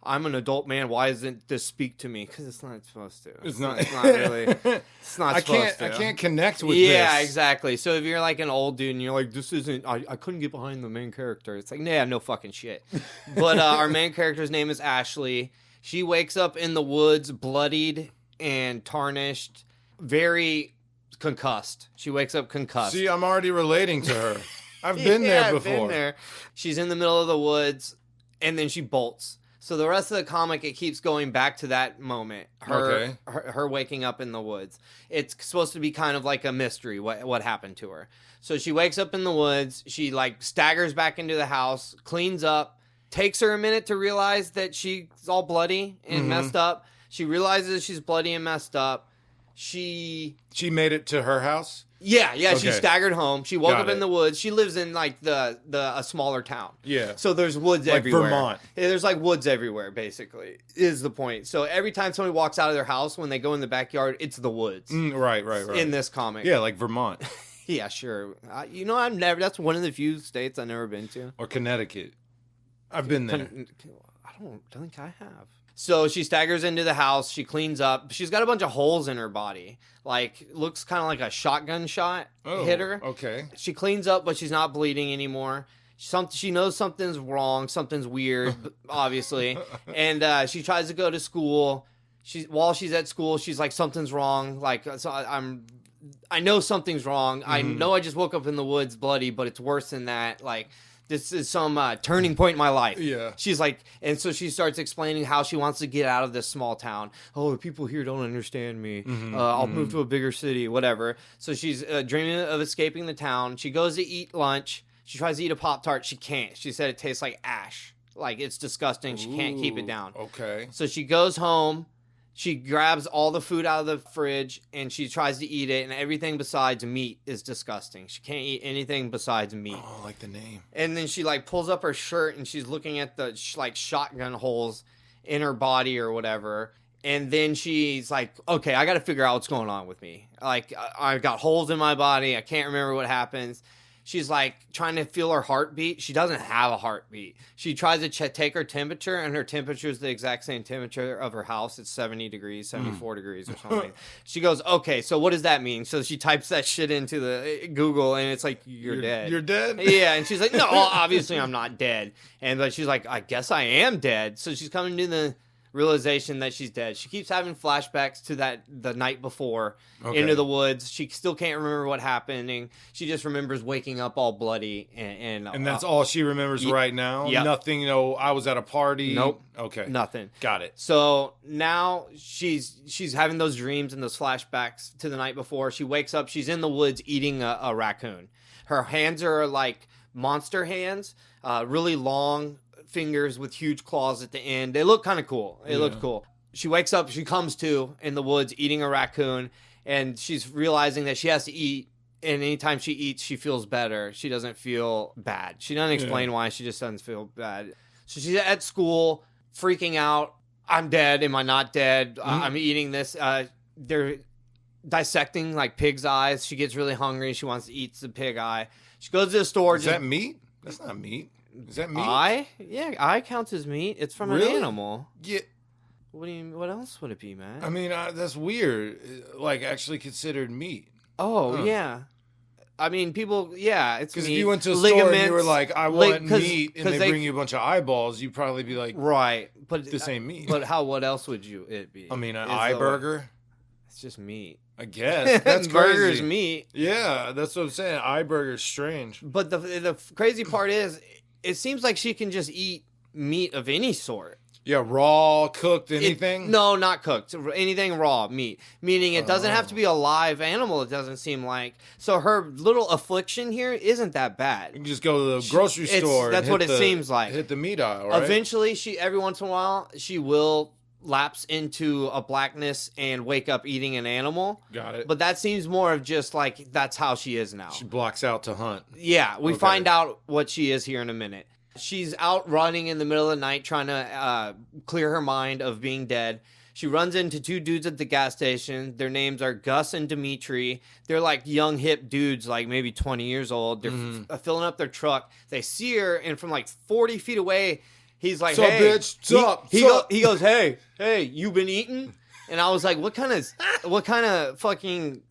I'm an adult man, why doesn't this speak to me? Because it's not supposed to. It's not really. It's not supposed to. I can't connect with this. Yeah, exactly. So if you're like an old dude and you're like, this isn't. I couldn't get behind the main character. It's like, nah, no fucking shit. But our main character's name is Ashley. She wakes up in the woods, bloodied and tarnished, very concussed. She wakes up concussed. See, I'm already relating to her. I've been there before. I've been there. She's in the middle of the woods, and then she bolts. So the rest of the comic, it keeps going back to that moment. Her waking up in the woods. It's supposed to be kind of like a mystery, what happened to her. So she wakes up in the woods. She like staggers back into the house, cleans up. Takes her a minute to realize that she's all bloody and messed up. She realizes she's bloody and messed up. She made it to her house? Yeah, Okay. She staggered home. She woke up in it. the woods. She lives in like a smaller town. Yeah. So there's woods like everywhere. Vermont. Yeah, there's like woods everywhere, basically, is the point. So every time somebody walks out of their house, when they go in the backyard, it's the woods. Right. In this comic. Yeah, like Vermont. Yeah, sure. I've never, that's one of the few states I've never been to. Or Connecticut. I've been there. I don't think I have. So she staggers into the house. She cleans up. She's got a bunch of holes in her body. Like, looks kind of like a shotgun shot hit her. Okay. She cleans up, but she's not bleeding anymore. She knows something's wrong. Something's weird, obviously. And she tries to go to school. While she's at school, she's like, something's wrong. Like, so I know something's wrong. I know I just woke up in the woods bloody, but it's worse than that. Like, this is some turning point in my life. Yeah. She's like, and so she starts explaining how she wants to get out of this small town. Oh, the people here don't understand me. I'll move to a bigger city, whatever. So she's dreaming of escaping the town. She goes to eat lunch. She tries to eat a Pop-Tart. She can't. She said it tastes like ash. Like, it's disgusting. She can't keep it down. Okay. So she goes home. She grabs all the food out of the fridge and she tries to eat it, and everything besides meat is disgusting. She can't eat anything besides meat. Oh, I like the name. And then she like pulls up her shirt and she's looking at the like shotgun holes in her body or whatever. And then she's like, okay, I got to figure out what's going on with me. Like, I've got holes in my body. I can't remember what happens. She's like trying to feel her heartbeat. She doesn't have a heartbeat. She tries to take her temperature, and her temperature is the exact same temperature of her house. It's 70 degrees, 74 degrees or something. She goes, okay, so what does that mean? So she types that shit into the Google, and it's like, you're dead. You're dead? Yeah, and she's like, no, obviously I'm not dead. But she's like, I guess I am dead. So she's coming to the realization that she's dead. She keeps having flashbacks to the night before into the woods. She still can't remember what happened. She just remembers waking up all bloody and that's all she remembers right now. Yep. Nothing. I was at a party. Nope. Okay. Nothing. Got it. So now she's having those dreams and those flashbacks to the night before. She wakes up. She's in the woods eating a raccoon. Her hands are like monster hands, really long fingers with huge claws at the end. They look kind of cool. It looks cool. She wakes up, she comes to in the woods eating a raccoon, and she's realizing that she has to eat, and anytime she eats, she feels better. She doesn't feel bad. She doesn't explain why, she just doesn't feel bad. So she's at school, freaking out. I'm dead. Am I not dead? I'm eating this. They're dissecting like pig's eyes. She gets really hungry. She wants to eat the pig eye. She goes to the store. Is that meat? That's not meat. Is that meat? Eye? Yeah, eye counts as meat. It's from an animal. Yeah. What else would it be, man? I mean, that's weird. Like, actually considered meat. Oh, yeah. I mean, people, it's because meat. if you went to a store and you were like, I want meat, and they bring you a bunch of eyeballs, you'd probably be like, right, but this ain't meat. But what else would it be? I mean, an eye burger? It's just meat. I guess. That's burger's crazy. Meat. Yeah, that's what I'm saying. Eye burger's strange. But the crazy part is, it seems like she can just eat meat of any sort. Yeah, raw, cooked, anything? No, not cooked. Anything raw, meat. Meaning it doesn't have to be a live animal, it doesn't seem like. So her little affliction here isn't that bad. You can just go to the grocery store. That's what it seems like. Hit the meat aisle, right? Eventually, every once in a while, she will lapse into a blackness and wake up eating an animal. Got it. But that seems more of just like, that's how she is now. She blocks out to hunt. Yeah, we find out what she is here in a minute. She's out running in the middle of the night trying to clear her mind of being dead. She runs into two dudes at the gas station. Their names are Gus and Dimitri. They're like young, hip dudes, like maybe 20 years old. They're filling up their truck. They see her, and from like 40 feet away, he's like, "Sup, hey, bitch? Sup? He goes, hey, you been eating?" And I was like, what kind of fucking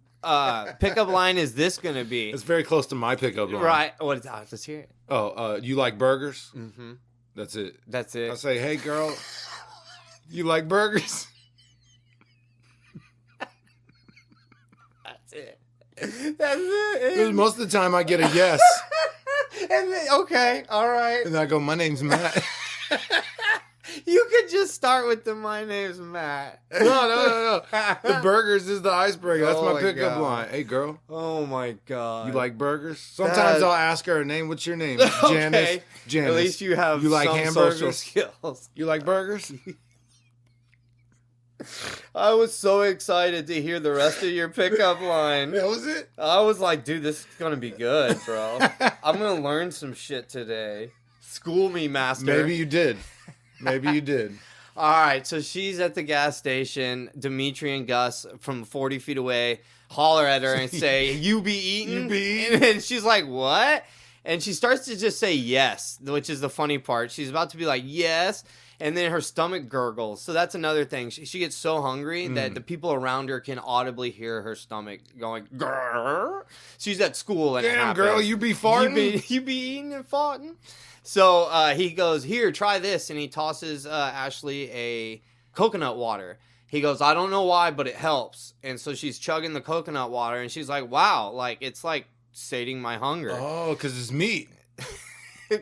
pickup line is this gonna be? It's very close to my pickup line. Right. Let's hear it. Oh, you like burgers? Mm-hmm. That's it. I say, hey, girl, you like burgers? That's it. That's it. Most of the time I get a yes. And then, okay, all right. And I go, my name's Matt. You can't just start with the "My name's Matt." No. The burgers is the icebreaker. That's my pickup God. line. Hey, girl. Oh my God. You like burgers? Sometimes I'll ask her name. What's your name? Janice. Okay. Janice. At least you have like some hamburgers? social skills. You like burgers? I was so excited to hear the rest of your pickup line. That was it? I was like, dude, this is going to be good, bro. I'm going to learn some shit today. School me, master. Maybe you did. All right, so she's at the gas station. Dimitri and Gus from 40 feet away holler at her and say, "You be eating?" You be eating? And she's like, "What?" And she starts to just say yes, which is the funny part. She's about to be like, "Yes." And then her stomach gurgles. So that's another thing. She gets so hungry that the people around her can audibly hear her stomach going, grrr. She's at school and it Damn, happens. girl, you be farting? You be eating and farting? So he goes, "Here, try this." And he tosses Ashley a coconut water. He goes, "I don't know why, but it helps." And so she's chugging the coconut water and she's like, "Wow, like it's like sating my hunger." Oh, because it's meat.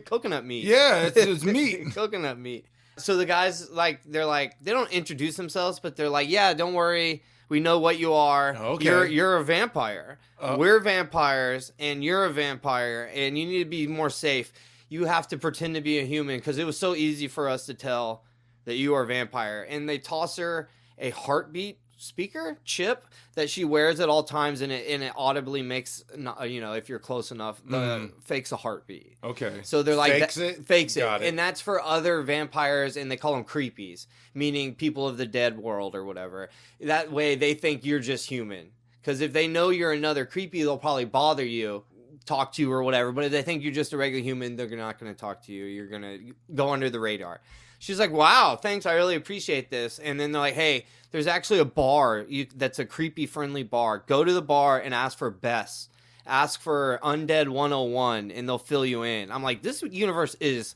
Coconut meat. Yeah, it's meat. Coconut meat. So the guys, they don't introduce themselves, but they're like, "Yeah, don't worry. We know what you are. Okay. You're a vampire. We're vampires, and you're a vampire, and you need to be more safe. You have to pretend to be a human, because it was so easy for us to tell that you are a vampire." And they toss her a heartbeat speaker chip that she wears at all times, and it audibly makes, if you're close enough, fakes a heartbeat. Okay. So they're like, fakes it. Got it. And that's for other vampires, and they call them creepies, meaning people of the dead world or whatever. That way they think you're just human. Because if they know you're another creepy, they'll probably bother you, talk to you or whatever. But if they think you're just a regular human, they're not going to talk to you. You're going to go under the radar. She's like, "Wow, thanks. I really appreciate this." And then they're like, "Hey, there's actually a bar that's a creepy-friendly bar. Go to the bar and ask for Bess. Ask for Undead 101, and they'll fill you in." I'm like, this universe is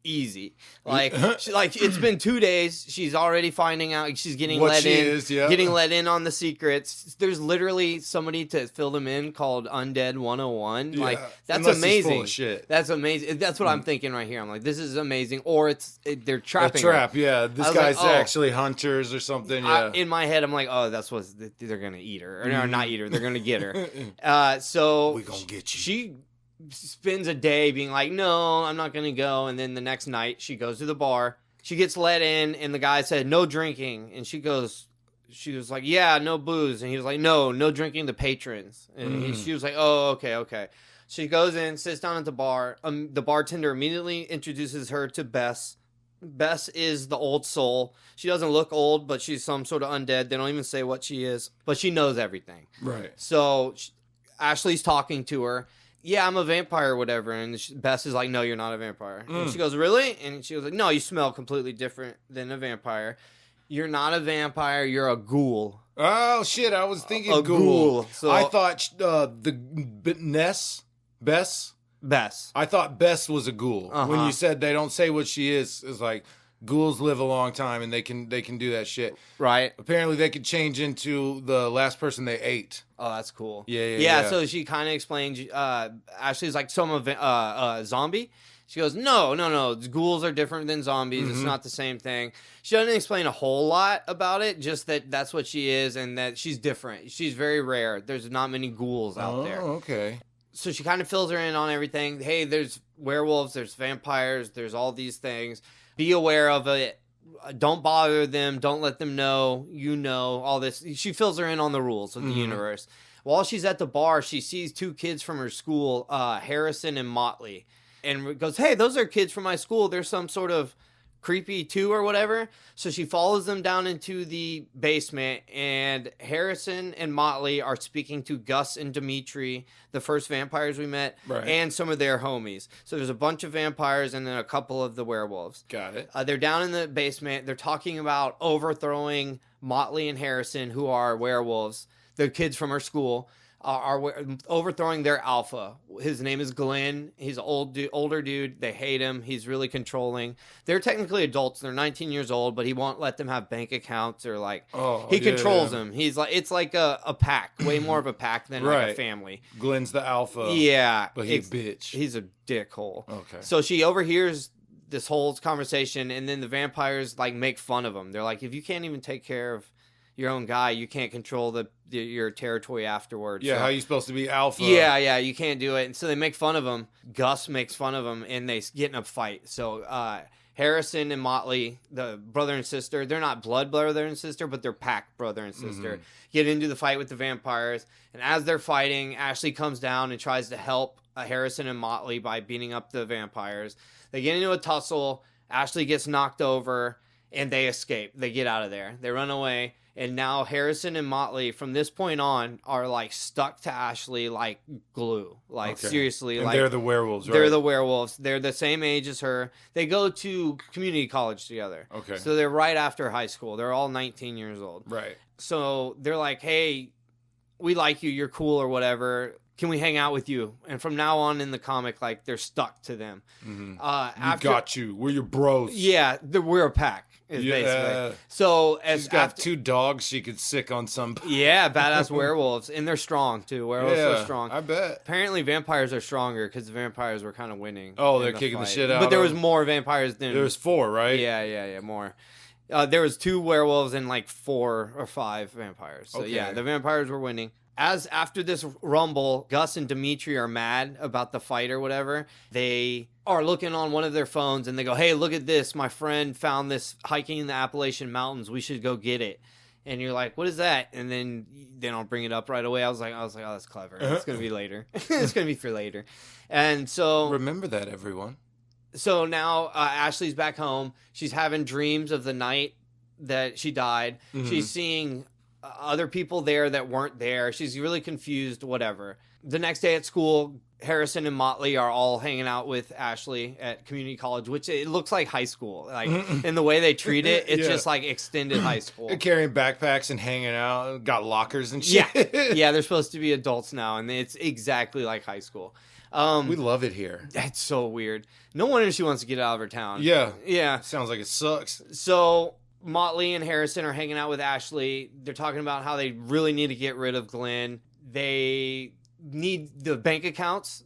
easy. It's been 2 days. She's already finding out. She's getting getting let in on the secrets. There's literally somebody to fill them in called Undead 101. Yeah. That's Unless amazing. he's full of shit. That's amazing. That's what I'm thinking right here. I'm like, this is amazing. Or they're trapping a trap. her. Yeah, this guy's actually hunters or something. Yeah. In my head, I'm like, oh, that's what they're gonna eat her, or not eat her. They're gonna get her. So we gonna get you. She spends a day being like, "No, I'm not gonna go." And then the next night she goes to the bar. She gets let in, and the guy said, "No drinking." And she was like, "Yeah, no booze." And he was like, no drinking, the patrons. And she was like, "Oh, okay." She goes in, sits down at the bar. The bartender immediately introduces her to Bess. Bess is the old soul. She doesn't look old, but she's some sort of undead. They don't even say what she is, but she knows everything. Right. So Ashley's talking to her. "Yeah, I'm a vampire or whatever." And Bess is like, "No, you're not a vampire." And she goes, "Really?" And she goes like, "No, you smell completely different than a vampire. You're not a vampire. You're a ghoul." Oh, shit. I was thinking A ghoul. So, I thought Bess. I thought Bess was a ghoul. When you said they don't say what she is, it's like ghouls live a long time and they can do that shit. Right. Apparently they could change into the last person they ate. Oh, that's cool. Yeah. So she kind of explains. Ashley's like, "So I'm a zombie." She goes, No. Ghouls are different than zombies. It's not the same thing. She doesn't explain a whole lot about it, just that that's what she is and that she's different. She's very rare. There's not many ghouls out there. Oh, okay. So she kind of fills her in on everything. Hey, there's werewolves, there's vampires, there's all these things. Be aware of it. Don't bother them. Don't let them know. All this. She fills her in on the rules of the universe. While she's at the bar, she sees 2 kids from her school, Harrison and Motley. And goes, "Hey, those are kids from my school. They're some sort of creepy too or whatever." So she follows them down into the basement, and Harrison and Motley are speaking to Gus and Dimitri, the first vampires we met, and some of their homies. So there's a bunch of vampires and then a couple of the werewolves. Got it. They're down in the basement. They're talking about overthrowing Motley and Harrison, who are werewolves, the kids from her school. Are overthrowing their alpha. His name is Glenn. He's an older dude. They hate him. He's really controlling. They're technically adults. They're 19 years old, but he won't let them have bank accounts or he controls them. He's like, it's like a pack, way more of a pack than like a family. Glenn's the alpha. Yeah. But he's a bitch. He's a dickhole. Okay. So she overhears this whole conversation, and then the vampires like make fun of him. They're like, if you can't even take care of your own guy, you can't control your territory afterwards. Yeah, so, how you supposed to be alpha? Yeah, you can't do it. And so they make fun of him. Gus makes fun of him, and they get in a fight. So Harrison and Motley, the brother and sister, they're not blood brother and sister, but they're pack brother and sister, get into the fight with the vampires. And as they're fighting, Ashley comes down and tries to help Harrison and Motley by beating up the vampires. They get into a tussle. Ashley gets knocked over, and they escape. They get out of there. They run away. And now Harrison and Motley, from this point on, are like stuck to Ashley like glue. Like seriously, and like they're the werewolves, right? They're the werewolves. They're the same age as her. They go to community college together. Okay. So they're right after high school. They're all 19 years old. Right. So they're like, hey, we like you. You're cool or whatever. Can we hang out with you? And from now on in the comic, like they're stuck to them. We got you. We're your bros. Yeah, we're a pack. Basically. So she's got 2 dogs she could sick on some. Yeah, badass werewolves, and they're strong too. Werewolves are strong. I bet. Apparently, vampires are stronger because the vampires were kind of winning. Oh, they're kicking the shit out. But there was more vampires than there was 4, right? Yeah, more. There was 2 werewolves and like 4 or 5 vampires. So yeah, the vampires were winning. As after this rumble, Gus and Dimitri are mad about the fight or whatever. They are looking on one of their phones and they go, hey, look at this. My friend found this hiking in the Appalachian Mountains. We should go get it. And you're like, what is that? And then they don't bring it up right away. I was like, oh, that's clever. It's going to be later. It's going to be for later. And so remember that, everyone. So now Ashley's back home. She's having dreams of the night that she died. She's seeing other people there that weren't there. She's really confused, whatever. The next day at school, Harrison and Motley are all hanging out with Ashley at community college, which it looks like high school. Like in the way they treat it, it's just like extended high school. They're carrying backpacks and hanging out, got lockers and shit. Yeah, they're supposed to be adults now, and it's exactly like high school. We love it here. That's so weird. No wonder she wants to get out of her town. Yeah. Sounds like it sucks. So Motley and Harrison are hanging out with Ashley. They're talking about how they really need to get rid of Glenn. They need the bank accounts.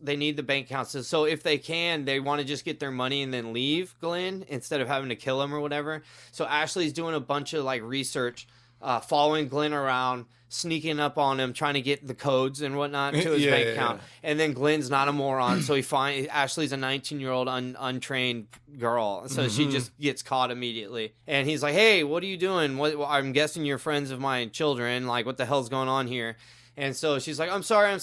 So if they can, they want to just get their money and then leave Glenn instead of having to kill him or whatever. So Ashley's doing a bunch of like research, following Glenn around, sneaking up on him, trying to get the codes and whatnot to his bank account. And then Glenn's not a moron, so Ashley's a 19-year-old untrained girl, so she just gets caught immediately. And he's like, "Hey, what are you doing? I'm guessing you're friends of my children. Like, what the hell's going on here?" And so she's like, "I'm sorry.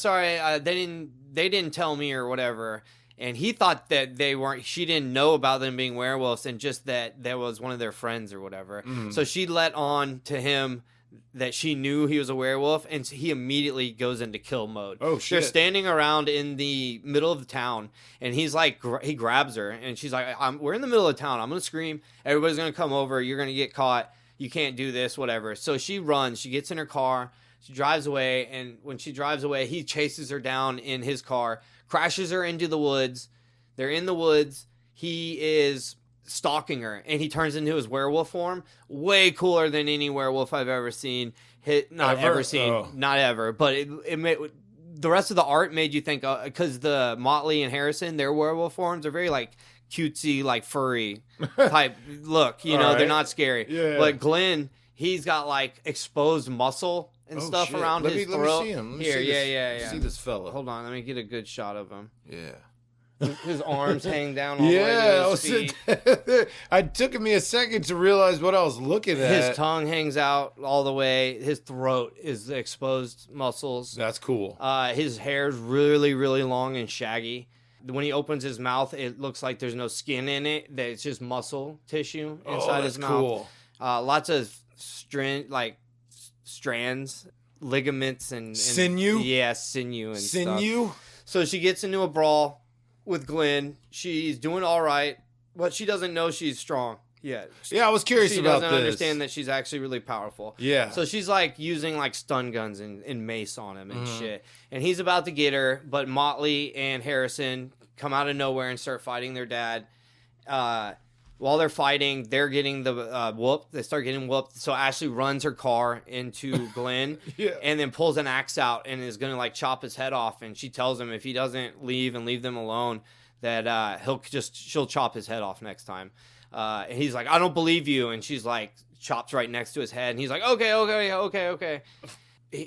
They didn't tell me or whatever." And he thought that she didn't know about them being werewolves, and just that was one of their friends or whatever. So she let on to him that she knew he was a werewolf, and he immediately goes into kill mode. Oh, shit. They're standing around in the middle of the town, and he's like, he grabs her, and she's like, we're in the middle of town. I'm going to scream. Everybody's going to come over. You're going to get caught. You can't do this, whatever. So she runs. She gets in her car. She drives away, and when she drives away, he chases her down in his car, crashes her into the woods. They're in the woods. He is stalking her, and he turns into his werewolf form. Way cooler than any werewolf I've ever seen. Not ever, but it made, the rest of the art made you think, because the Motley and Harrison, their werewolf forms are very like cutesy, like furry type look. They're not scary. Yeah. But Glenn, he's got like exposed muscle and stuff around his throat. Let me see him. Yeah. See this fella. Hold on, let me get a good shot of him. Yeah. His arms hang down all the way to his feet. It took me a second to realize what I was looking at. His tongue hangs out all the way. His throat is exposed muscles. That's cool. His hair's really, really long and shaggy. When he opens his mouth, it looks like there's no skin in it. That it's just muscle tissue inside his mouth. Cool. Lots of strands, ligaments, and sinew. Yeah, sinew and sinew. Stuff. So she gets into a brawl with Glenn. She's doing all right, but she doesn't know she's strong yet. Yeah, I was curious about this. She doesn't understand that she's actually really powerful. Yeah. So she's like using like stun guns and mace on him and shit. And he's about to get her, but Motley and Harrison come out of nowhere and start fighting their dad. While they're fighting, they're getting the whooped. They start getting whooped. So Ashley runs her car into Glenn and then pulls an axe out and is going to like chop his head off. And she tells him if he doesn't leave and leave them alone, that she'll chop his head off next time. And he's like, I don't believe you. And she's like, chops right next to his head. And he's like, okay.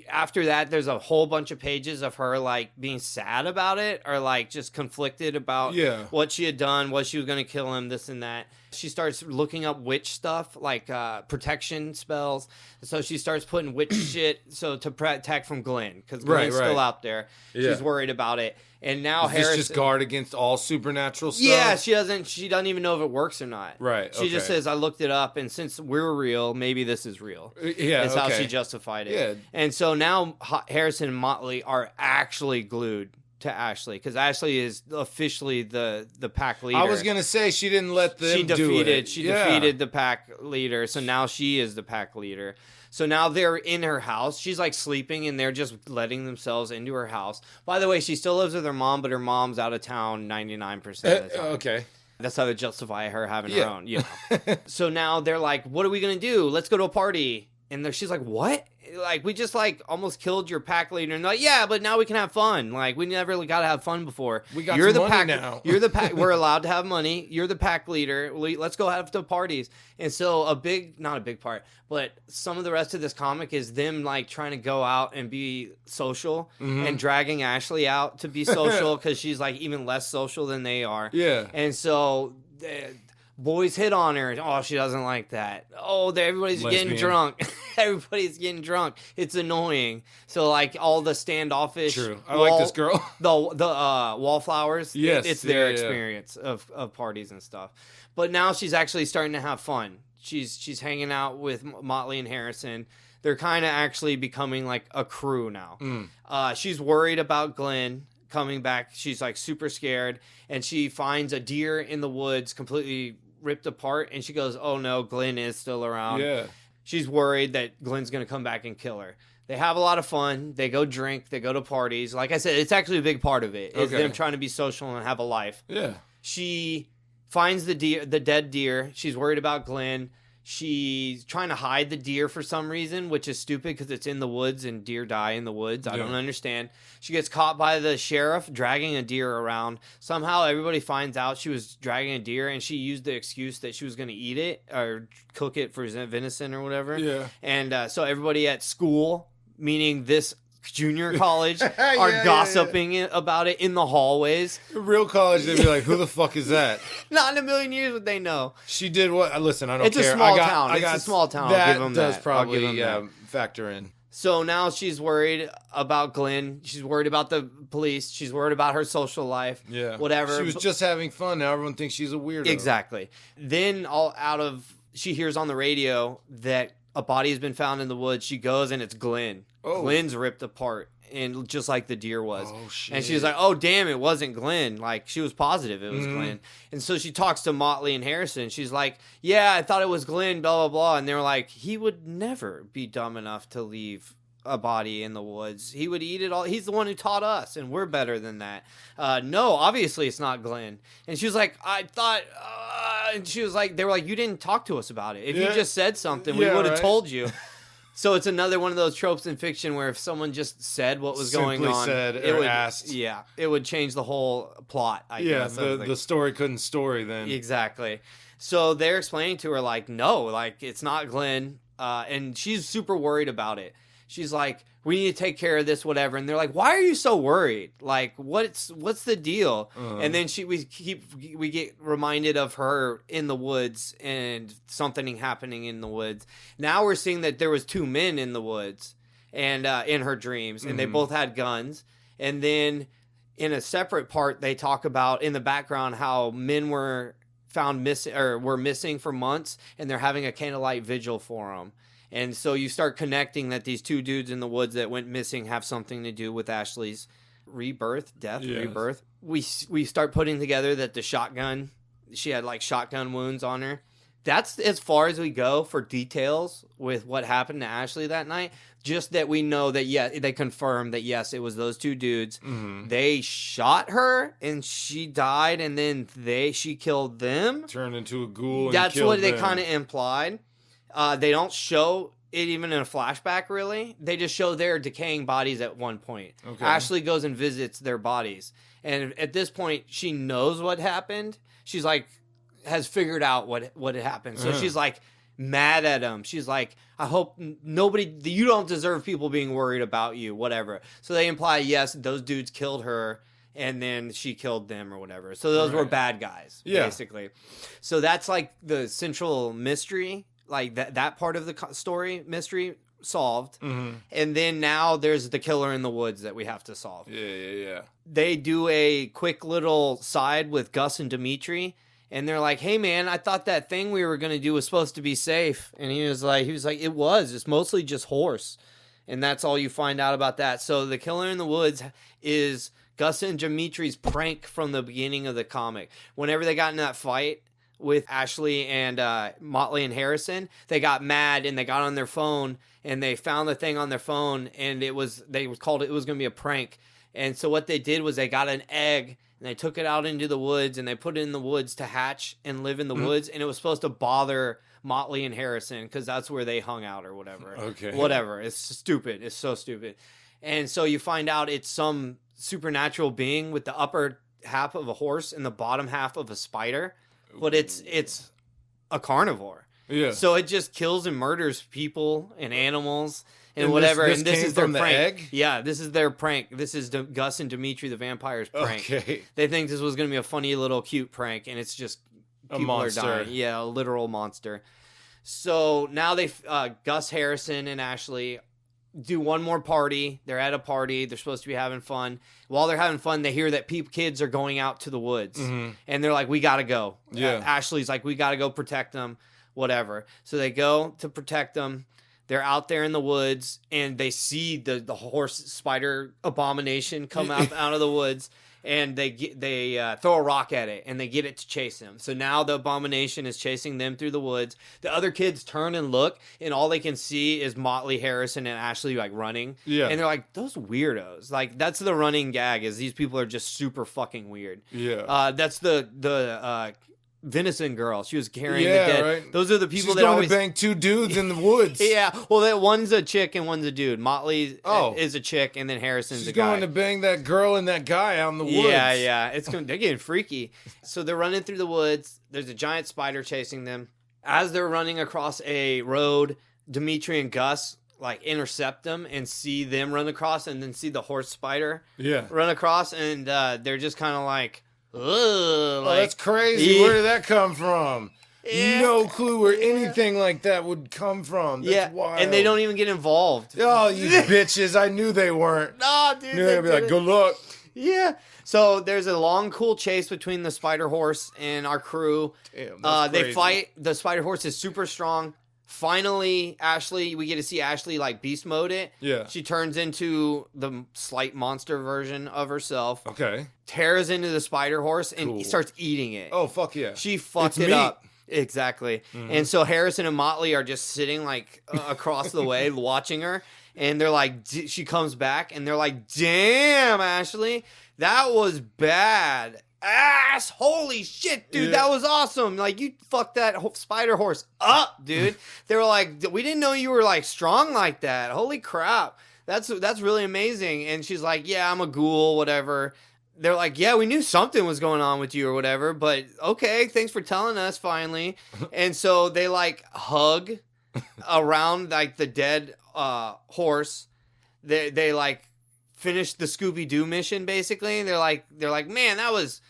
After that, there's a whole bunch of pages of her like being sad about it, or like just conflicted about what she had done, what she was going to kill him, this and that. She starts looking up witch stuff, like protection spells. So she starts putting witch shit to protect from Glenn, because Glenn's still out there. Yeah. She's worried about it. And now Harrison just guard against all supernatural stuff. Yeah, she doesn't even know if it works or not. Right. She just says, I looked it up, and since we're real, maybe this is real. Yeah. That's how she justified it. Yeah. And so now Harrison and Motley are actually glued to Ashley, because Ashley is officially the pack leader. I was gonna say she didn't let them do it. She defeated the pack leader, so now she is the pack leader. So now they're in her house. She's like sleeping, and they're just letting themselves into her house. By the way, she still lives with her mom, but her mom's out of town 99% of the time. Okay. That's how they justify her having her own. You know. So now they're like, what are we going to do? Let's go to a party. And she's like, what? Like, we just like almost killed your pack leader. And they're like, yeah, but now we can have fun. Like, we never really got to have fun before. We got some money now. You're the pack. We're allowed to have money. You're the pack leader. Let's go have the parties. And so not a big part, but some of the rest of this comic is them like trying to go out and be social and dragging Ashley out to be social, because she's like even less social than they are. Yeah. And so boys hit on her. Oh, she doesn't like that. Oh, everybody's getting drunk. Everybody's getting drunk. It's annoying. So like all the standoffish. True. I like this girl. The wallflowers. Yes. It's their experience of parties and stuff. But now she's actually starting to have fun. She's hanging out with Motley and Harrison. They're kind of actually becoming like a crew now. She's worried about Glenn coming back. She's like super scared, and she finds a deer in the woods completely ripped apart, and she goes, oh no, Glenn is still around. Yeah. She's worried that Glenn's going to come back and kill her. They have a lot of fun. They go drink. They go to parties. Like I said, it's actually a big part of it. It's them trying to be social and have a life. Yeah. She finds the dead deer. She's worried about Glenn. She's trying to hide the deer for some reason, which is stupid because it's in the woods and deer die in the woods. I don't understand. She gets caught by the sheriff dragging a deer around. Somehow everybody finds out she was dragging a deer, and she used the excuse that she was going to eat it or cook it for venison or whatever. Yeah. And so everybody at school, meaning this junior college, are gossiping about it in the hallways. Real college, they'd be like, who the fuck is that? Not in a million years would they know. She did what? Listen, I don't care. It's a small town. It's a small town. That I'll give them does that. probably factor in. So now she's worried about Glenn. She's worried about the police. She's worried about her social life. Yeah. Whatever. She was just having fun. Now everyone thinks she's a weirdo. Exactly. Then she hears on the radio that a body has been found in the woods. She goes, and it's Glenn. Oh. Glenn's ripped apart, and just like the deer was. Oh, shit. And she's like, oh, damn, it wasn't Glenn. Like, she was positive it was Glenn. And so she talks to Motley and Harrison. She's like, yeah, I thought it was Glenn, blah, blah, blah. And they're like, he would never be dumb enough to leave a body in the woods. He would eat it all. He's the one who taught us, and we're better than that. No, obviously it's not Glenn. And she was like, I thought... and she was like, they were like, you didn't talk to us about it. If you just said something, we would have told you. So it's another one of those tropes in fiction where if someone just said what was going on, asked. Yeah, it would change the whole plot. I guess. The story couldn't story then. Exactly. So they're explaining to her like, no, like it's not Glenn, and she's super worried about it. She's like, we need to take care of this, whatever. And they're like, why are you so worried? Like, what's the deal? And then we get reminded of her in the woods and something happening in the woods. Now we're seeing that there was two men in the woods and in her dreams, and they both had guns. And then in a separate part, they talk about in the background how men were found missing or were missing for months, and they're having a candlelight vigil for them. And so you start connecting that these two dudes in the woods that went missing have something to do with Ashley's rebirth. We start putting together that the shotgun, she had like shotgun wounds on her. That's as far as we go for details with what happened to Ashley that night. Just that we know that, they confirmed that, yes, it was those two dudes. They shot her and she died, and then she killed them. Turned into a ghoul. That's what they kind of implied. They don't show it even in a flashback, really. They just show their decaying bodies at one point. Okay. Ashley goes and visits their bodies. And at this point, she knows what happened. She's like, has figured out what had happened. So she's like mad at him. She's like, I hope you don't deserve people being worried about you, whatever. So they imply, yes, those dudes killed her. And then she killed them or whatever. So those were bad guys, basically. So that's like the central mystery, like that part of the story mystery solved. Mm-hmm. And then now there's the killer in the woods that we have to solve. Yeah. They do a quick little side with Gus and Dimitri. And they're like, hey, man, I thought that thing we were going to do was supposed to be safe. And he was like, it was. It's mostly just horse. And that's all you find out about that. So the killer in the woods is Gus and Dimitri's prank from the beginning of the comic. Whenever they got in that fight with Ashley and Motley and Harrison, they got mad and they got on their phone and they found the thing on their phone and it was going to be a prank. And so what they did was they got an egg and they took it out into the woods and they put it in the woods to hatch and live in the woods. And it was supposed to bother Motley and Harrison because that's where they hung out or whatever. Okay. Whatever. It's stupid. It's so stupid. And so you find out it's some supernatural being with the upper half of a horse and the bottom half of a spider, but it's a carnivore. Yeah. So it just kills and murders people and animals and whatever. This is their prank. Egg? Yeah, this is their prank. This is Gus and Dimitri the vampire's prank. Okay. They think this was going to be a funny little cute prank, and it's just people monster. are dying. Yeah, a literal monster. So now Gus, Harrison, and Ashley do one more party. They're at a party. They're supposed to be having fun. While they're having fun, they hear that kids are going out to the woods. Mm-hmm. And they're like, we got to go. Yeah. Ashley's like, we got to go protect them, whatever. So they go to protect them. They're out there in the woods, and they see the horse spider abomination come out of the woods. And they throw a rock at it, and they get it to chase him. So now the abomination is chasing them through the woods. The other kids turn and look, and all they can see is Motley, Harrison, and Ashley like running. Yeah, and they're like, those weirdos. Like that's the running gag is these people are just super fucking weird. Yeah, that's the Venison girl. She was carrying the dead. Right. Those are the people that always bang two dudes in the woods. Yeah. Well, one's a chick and one's a dude. Motley is a chick, and then Harrison's a guy. She's going to bang that girl and that guy out in the woods. Yeah. They're getting freaky. So they're running through the woods. There's a giant spider chasing them. As they're running across a road, Dimitri and Gus like intercept them and see them run across, and then see the horse spider run across, and they're just kind of like. Ugh, that's crazy. Yeah. Where did that come from? Yeah. No clue where anything like that would come from. That's wild. And they don't even get involved. Oh, you bitches. I knew they weren't. No, dude. They'd be like, good luck. Yeah. So there's a long, cool chase between the spider horse and our crew. Damn, they fight. The spider horse is super strong. Finally, we get to see Ashley like beast mode it. Yeah. She turns into the slight monster version of herself. Okay. Tears into the spider horse and starts eating it. Oh, fuck yeah. She fucked it up. Exactly. Mm-hmm. And so Harrison and Motley are just sitting like across the way watching her. And they're like, she comes back and they're like, damn, Ashley, that was bad. Ass, holy shit, dude, that was awesome. Like, you fucked that spider horse up, dude. They were like, we didn't know you were like strong like that. Holy crap. That's really amazing. And she's like, yeah, I'm a ghoul, whatever. They're like, yeah, we knew something was going on with you or whatever, but okay, thanks for telling us finally. And so they like hug around like the dead horse. They like finished the Scooby-Doo mission basically. They're like, man, that was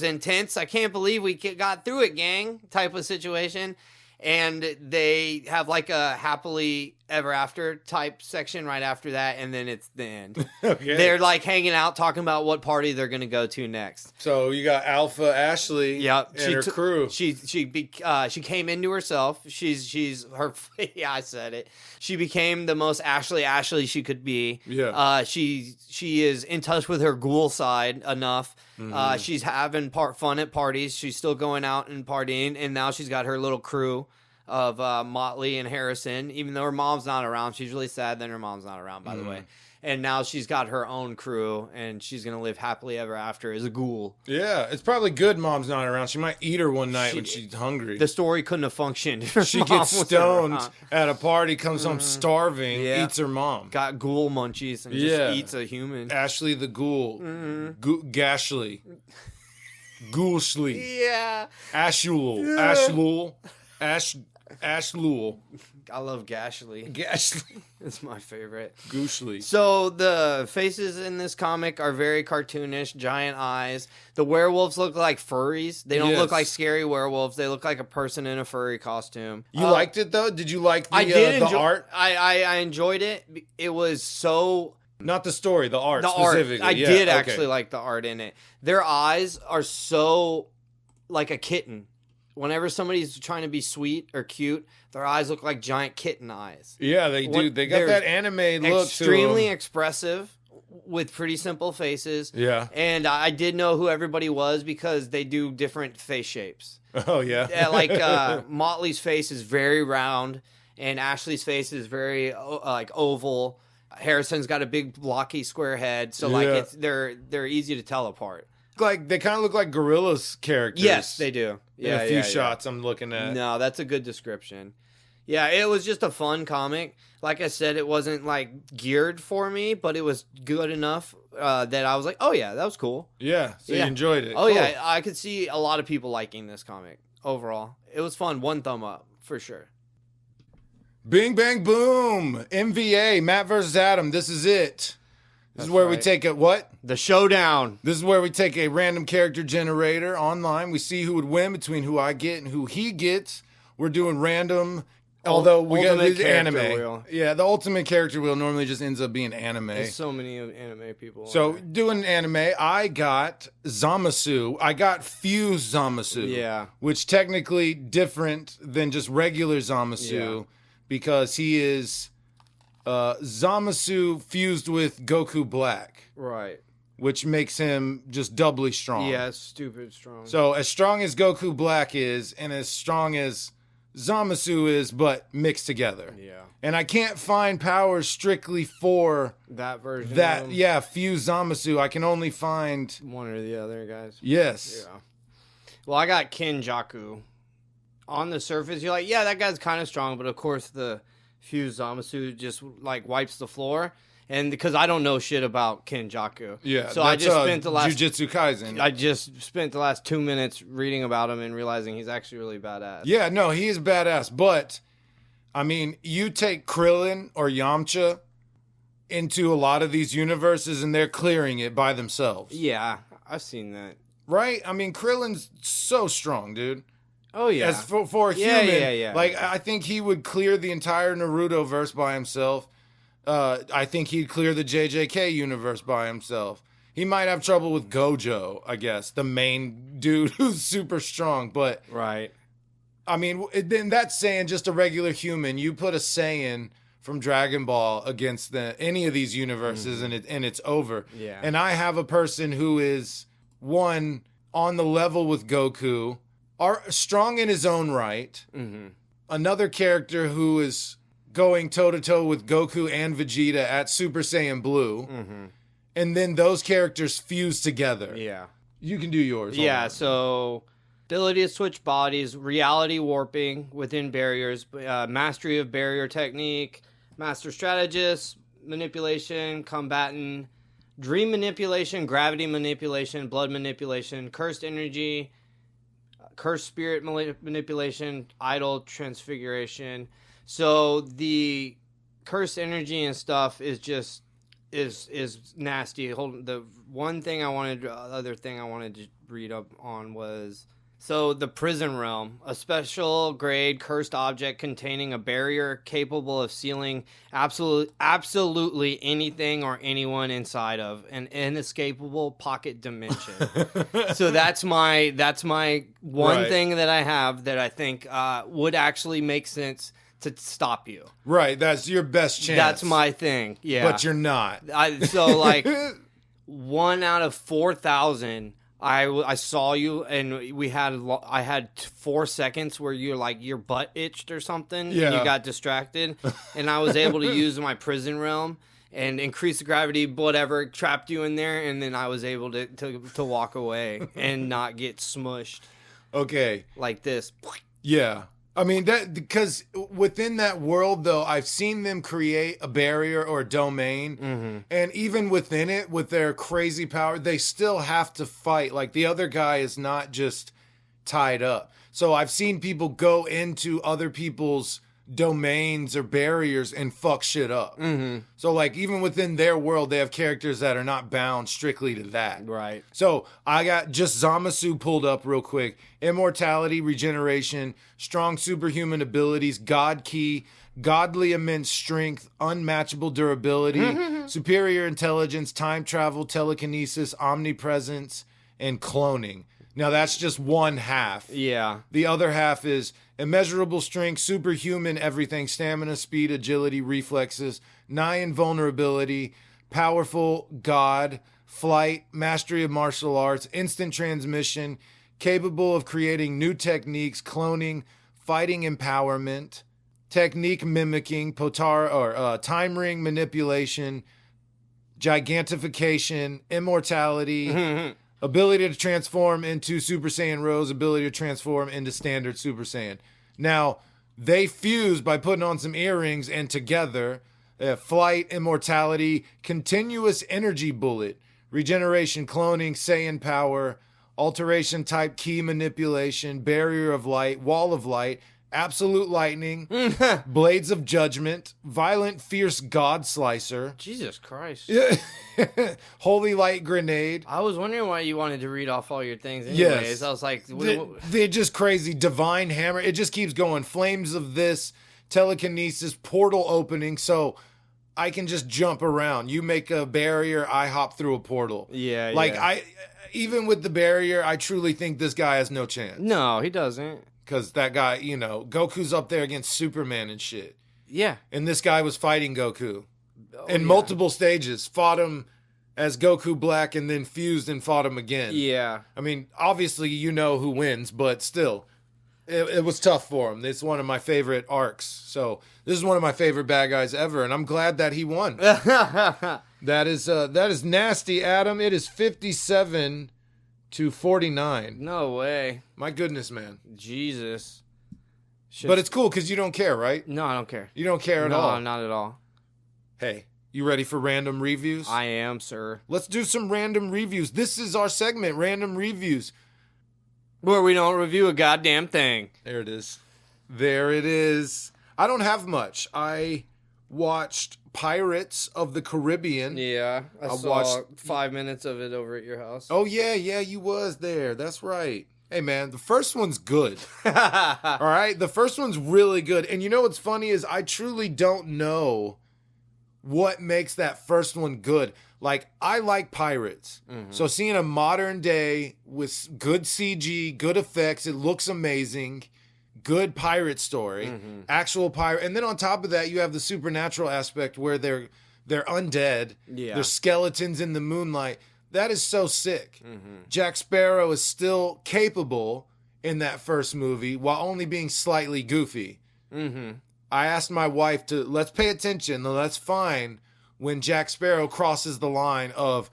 intense. I can't believe we got through it, gang, type of situation. And they have like a happily ever after type section right after that, and then it's the end. Okay. They're like hanging out talking about what party they're going to go to next. So you got Alpha Ashley and her crew. She came into herself. She's her yeah, I said it. She became the most Ashley she could be. Yeah. She is in touch with her ghoul side enough. Mm-hmm. She's having fun at parties. She's still going out and partying, and now she's got her little crew of Motley and Harrison. Even though her mom's not around, she's really sad that her mom's not around, by the way. and now she's got her own crew, and she's gonna live happily ever after as a ghoul. Yeah, it's probably good mom's not around. She might eat her one night when she's hungry. The story couldn't have functioned. If her She mom gets was stoned around. at a party, comes home starving, Yeah. eats her mom. Got ghoul munchies and just eats a human. Ashley the ghoul. Gashly. Ghoulshly. Yeah. Ashul. Ashlul. I love Gashly. Gashly. It's my favorite. Gooshly. So the faces in this comic are very cartoonish, giant eyes. The werewolves look like furries. They don't look like scary werewolves. They look like a person in a furry costume. You liked it though? Did you like the, I did the art? I enjoyed it. It was so... Not the story, the art The specifically. art. I did actually like the art in it. Their eyes are so like a kitten. Whenever somebody's trying to be sweet or cute, their eyes look like giant kitten eyes. Yeah, they do. They got that anime look extremely to them. expressive with pretty simple faces. Yeah. And I did know who everybody was because they do different face shapes. Oh, yeah. Yeah, like Motley's face is very round, and Ashley's face is very like oval. Harrison's got a big blocky square head, so like they're easy to tell apart. Like they kind of look like Gorilla's characters. Yes, they do. In a few shots I'm looking at. No, that's a good description. Yeah, it was just a fun comic. Like I said, it wasn't like geared for me, but it was good enough that I was like, oh yeah, that was cool. Yeah, so you enjoyed it. Oh cool. yeah, I could see a lot of people liking this comic overall. It was fun. 1 thumb up for sure. Bing, bang, boom. MVA, Matt versus Adam. This is it. This is where we take a what? The showdown. This is where we take a random character generator online. We see who would win between who I get and who he gets. We're doing random. Although we got to do anime. Wheel. Yeah, the ultimate character wheel normally just ends up being anime. There's so many anime people. So doing anime, I got Zamasu. I got Fused Zamasu. Yeah. Which technically different than just regular Zamasu because he is Zamasu fused with Goku Black. Right. Which makes him just doubly strong. Yeah, stupid strong. So as strong as Goku Black is and as strong as Zamasu is, but mixed together. Yeah. And I can't find powers strictly for that version. Fused Zamasu. I can only find one or the other, guys. Yes. Yeah. Well, I got Kenjaku. On the surface, you're like, yeah, that guy's kind of strong, but of course the Fused Zamasu just like wipes the floor. And because I don't know shit about Kenjaku. Yeah. So I just spent the last Jujutsu Kaisen. I just spent the last 2 minutes reading about him and realizing he's actually really badass. Yeah, no, he is badass. But I mean, you take Krillin or Yamcha into a lot of these universes and they're clearing it by themselves. Yeah, I've seen that. Right? I mean, Krillin's so strong, dude. Oh, yeah. As for a human, like, I think he would clear the entire Naruto verse by himself. I think he'd clear the JJK universe by himself. He might have trouble with Gojo, I guess, the main dude who's super strong. But, right. I mean, then that's saying just a regular human. You put a Saiyan from Dragon Ball against any of these universes and it's over. Yeah. And I have a person who is, one, on the level with Goku, are strong in his own right. Mm-hmm. Another character who is going toe-to-toe with Goku and Vegeta at Super Saiyan Blue. Mm-hmm. And then those characters fuse together. Yeah. You can do yours. Yeah, so ability to switch bodies, reality warping within barriers, mastery of barrier technique, master strategist, manipulation, combatant, dream manipulation, gravity manipulation, blood manipulation, cursed energy, cursed spirit manipulation, idol transfiguration. So the cursed energy and stuff is just is nasty. The other thing I wanted to read up on was the prison realm, a special grade cursed object containing a barrier capable of sealing absolutely anything or anyone inside of an inescapable pocket dimension. So that's my one thing that I have that I think would actually make sense to stop you. Right, that's your best chance. That's my thing. Yeah, but you're not. So like 1 out of 4,000. I saw you, and I had 4 seconds where your butt itched or something. Yeah. And you got distracted, and I was able to use my prison realm and increased the gravity, whatever, trapped you in there, and then I was able to walk away and not get smushed. Okay. Like this. Yeah. I mean, that because within that world, though, I've seen them create a barrier or a domain. And even within it, with their crazy power, they still have to fight. Like, the other guy is not just tied up. So I've seen people go into other people's domains or barriers and fuck shit up. So, like, even within their world, they have characters that are not bound strictly to that. Right. So I got just Zamasu pulled up real quick. Immortality, regeneration, strong superhuman abilities, God key, godly immense strength, unmatchable durability, superior intelligence, time travel, telekinesis, omnipresence, and cloning. Now that's just one half. Yeah. The other half is immeasurable strength, superhuman everything, stamina, speed, agility, reflexes, nigh invulnerability, powerful god, flight, mastery of martial arts, instant transmission, capable of creating new techniques, cloning, fighting empowerment, technique mimicking, time ring manipulation, gigantification, immortality, ability to transform into Super Saiyan Rose, ability to transform into standard Super Saiyan. Now, they fuse by putting on some earrings and together, flight, immortality, continuous energy bullet, regeneration, cloning, Saiyan power, alteration type key manipulation, barrier of light, wall of light, absolute lightning, blades of judgment, violent, fierce god slicer. Jesus Christ. Holy light grenade. I was wondering why you wanted to read off all your things anyways. Yes. I was like... They're just crazy. Divine hammer. It just keeps going. Flames of this, telekinesis, portal opening. So I can just jump around. You make a barrier, I hop through a portal. Yeah, Like, yeah. even with the barrier, I truly think this guy has no chance. No, he doesn't. Because that guy, Goku's up there against Superman and shit. Yeah. And this guy was fighting Goku. In multiple stages. Fought him as Goku Black and then fused and fought him again. Yeah. I mean, obviously you know who wins, but still, it was tough for him. It's one of my favorite arcs. So this is one of my favorite bad guys ever, and I'm glad that he won. That is nasty, Adam. It is 57-49. No way. My goodness, man. Jesus. But it's cool because you don't care, right? No, I don't care. You don't care at all. No, not at all. Hey, you ready for random reviews? I am, sir. Let's do some random reviews. This is our segment, Random Reviews. Where we don't review a goddamn thing. There it is. There it is. I don't have much. I watched Pirates of the Caribbean. Yeah, I saw 5 minutes of it over at your house. Oh, yeah, you was there. That's right. Hey, man, the first one's good. All right? The first one's really good. And you know what's funny is I truly don't know what makes that first one good. Like, I like Pirates. So seeing a modern day with good CG, good effects, it looks amazing. Good pirate story, actual pirate. And then on top of that, you have the supernatural aspect where they're undead. Yeah. They're skeletons in the moonlight. That is so sick. Jack Sparrow is still capable in that first movie while only being slightly goofy. I asked my wife to, let's pay attention, let's find when Jack Sparrow crosses the line of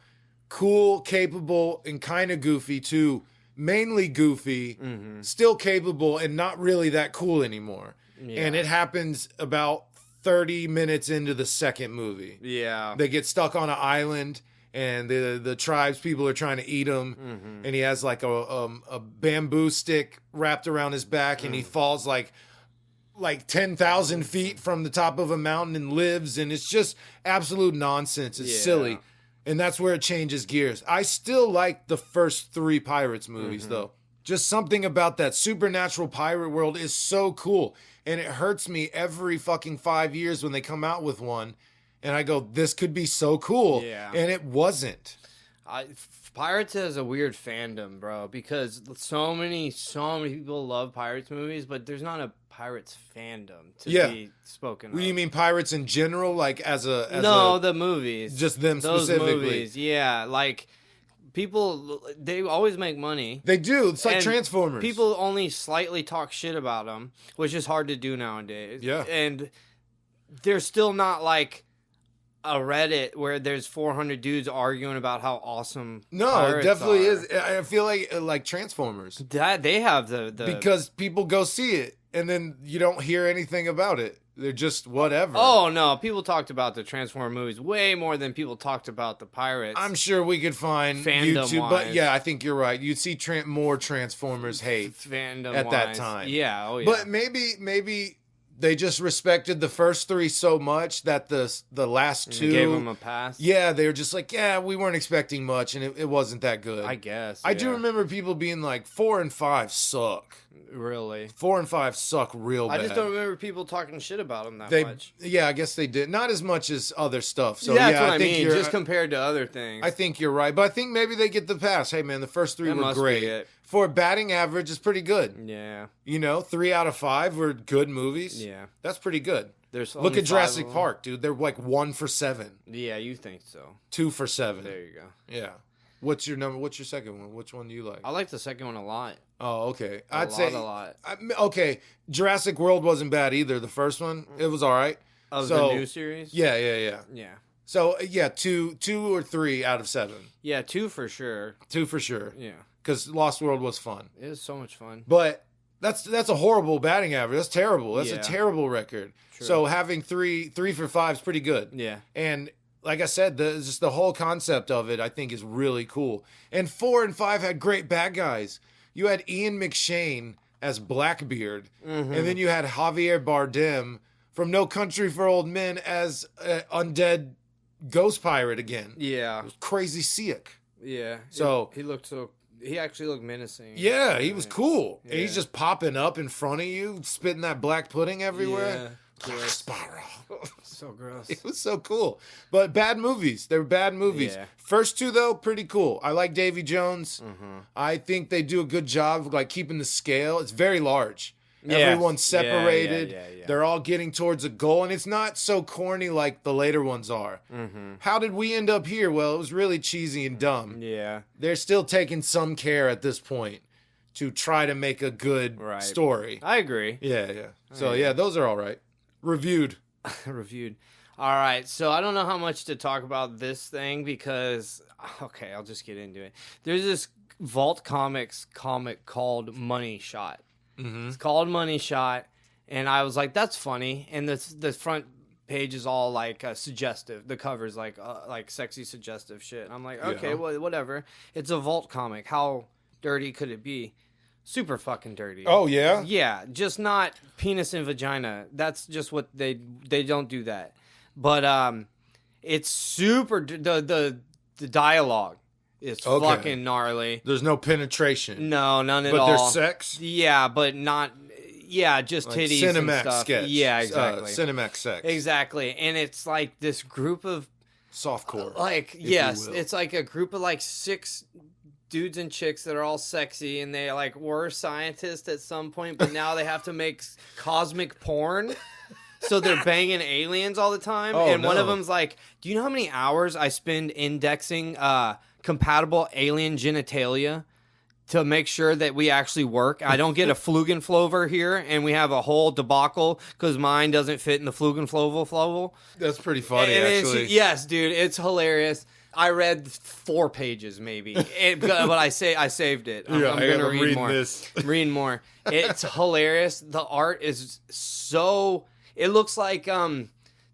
cool, capable, and kind of goofy to mainly goofy, still capable, and not really that cool anymore. Yeah. And it happens about 30 minutes into the second movie. Yeah. They get stuck on an island, and the tribes people are trying to eat him, and he has like a bamboo stick wrapped around his back, and he falls like 10,000 feet from the top of a mountain and lives, and it's just absolute nonsense. It's silly. And that's where it changes gears. I still like the first 3 Pirates movies, though. Just something about that supernatural pirate world is so cool. And it hurts me every fucking 5 years when they come out with one. And I go, this could be so cool. Yeah. And it wasn't. Pirates has a weird fandom, bro, because so many people love Pirates movies, but there's not a Pirates fandom to be spoken of. What do you mean Pirates in general? Like the movies. Just them Those specifically. Movies, yeah. Like, people, they always make money. They do. It's like Transformers. People only slightly talk shit about them, which is hard to do nowadays. Yeah. And they're still not like a Reddit where there's 400 dudes arguing about how awesome. No, it pirates definitely are. is. I feel like Transformers. That they have the Because people go see it, and then you don't hear anything about it. They're just whatever. Oh no, people talked about the Transformer movies way more than people talked about the pirates. I'm sure we could find Fandom YouTube, but wise. yeah, I think you're right. You'd see more Transformers hate fandom at that wise. time. Yeah, oh yeah. But maybe they just respected the first three so much that the last two gave them a pass. Yeah, they were just like, yeah, we weren't expecting much, and it wasn't that good. I guess. I do yeah. remember people being like, 4 and 5 suck. Really. 4 and 5 suck real bad. I just don't remember people talking shit about them that They, much. yeah, I guess they did. Not as much as other stuff. So yeah, that's yeah, what I I think mean. you're Just compared to other things. I think you're right, but I think maybe they get the pass. Hey, man, the first three That were must be great. it. For batting average, it's pretty good. Yeah. 3 out of 5 were good movies. Yeah. That's pretty good. There's Look only at 5 Jurassic of them. Park, dude. They're like 1 for 7, Yeah, you think so. 2 for 7. There you go. Yeah. What's your number? What's your second one? Which one do you like? I like the second one a lot. Oh, okay. A lot. Okay. Jurassic World wasn't bad either. The first one, it was all right. Of So- the new series? Yeah. Yeah. So yeah, two or 3 out of 7. Yeah, 2 for sure. 2 for sure. Yeah. Because Lost World was fun. It was so much fun. But that's a horrible batting average. That's terrible. That's a Yeah. terrible record. True. So having 3 for 5 is pretty good. Yeah. And like I said, just the whole concept of it, I think, is really cool. And 4 and 5 had great bad guys. You had Ian McShane as Blackbeard, Mm-hmm. and then you had Javier Bardem from No Country for Old Men as undead ghost pirate again. Yeah. It was crazy sick. Yeah. So- he actually looked menacing. Yeah, he was cool. And he's Yeah. just popping up in front of you, spitting that black pudding everywhere. Yeah. Gross. Spiral. So gross. It was so cool. But bad movies. They were bad movies. Yeah. First 2, though, pretty cool. I like Davy Jones. Mm-hmm. I think they do a good job of like keeping the scale. It's very large. Yeah. Everyone's separated. Yeah. They're all getting towards a goal. And it's not so corny like the later ones are. Mm-hmm. How did we end up here? Well, it was really cheesy and dumb. Yeah. They're still taking some care at this point to try to make a good Right. story. I agree. Yeah. So, yeah. yeah, those are all right. Reviewed. Reviewed. All right, so I don't know how much to talk about this thing because, okay, I'll just get into it. There's this Vault Comics comic called Money Shot. Mm-hmm. It's called Money Shot, and I was like, that's funny. And the front page is all like suggestive. The cover's like sexy suggestive shit. And I'm like, okay, Yeah. well, whatever. It's a Vault comic. How dirty could it be? Super fucking dirty. Oh, yeah? Yeah, just not penis and vagina. That's just what they don't do that. But it's super the dialogue is Okay. fucking gnarly. There's no penetration. No, none at But all. there's sex? Yeah, but not just Like titties and Cinemax stuff. sketch. Yeah, exactly. Cinemax sex. Exactly. And it's like this group of Softcore. like you yes, will. it's like a group of like 6 dudes and chicks that are all sexy and they like were scientists at some point, but now they have to make cosmic porn. So they're banging aliens all the time. Oh, and one of no. them's like, do you know how many hours I spend indexing compatible alien genitalia to make sure that we actually work? I don't get a Flugenflover here and we have a whole debacle because mine doesn't fit in the Flugenflovel. That's pretty funny, And it's- actually. yes, dude, it's hilarious. I read 4 pages maybe, but I saved it. I'm I gonna gotta read more. this. Read more. It's hilarious. The art is so. It looks like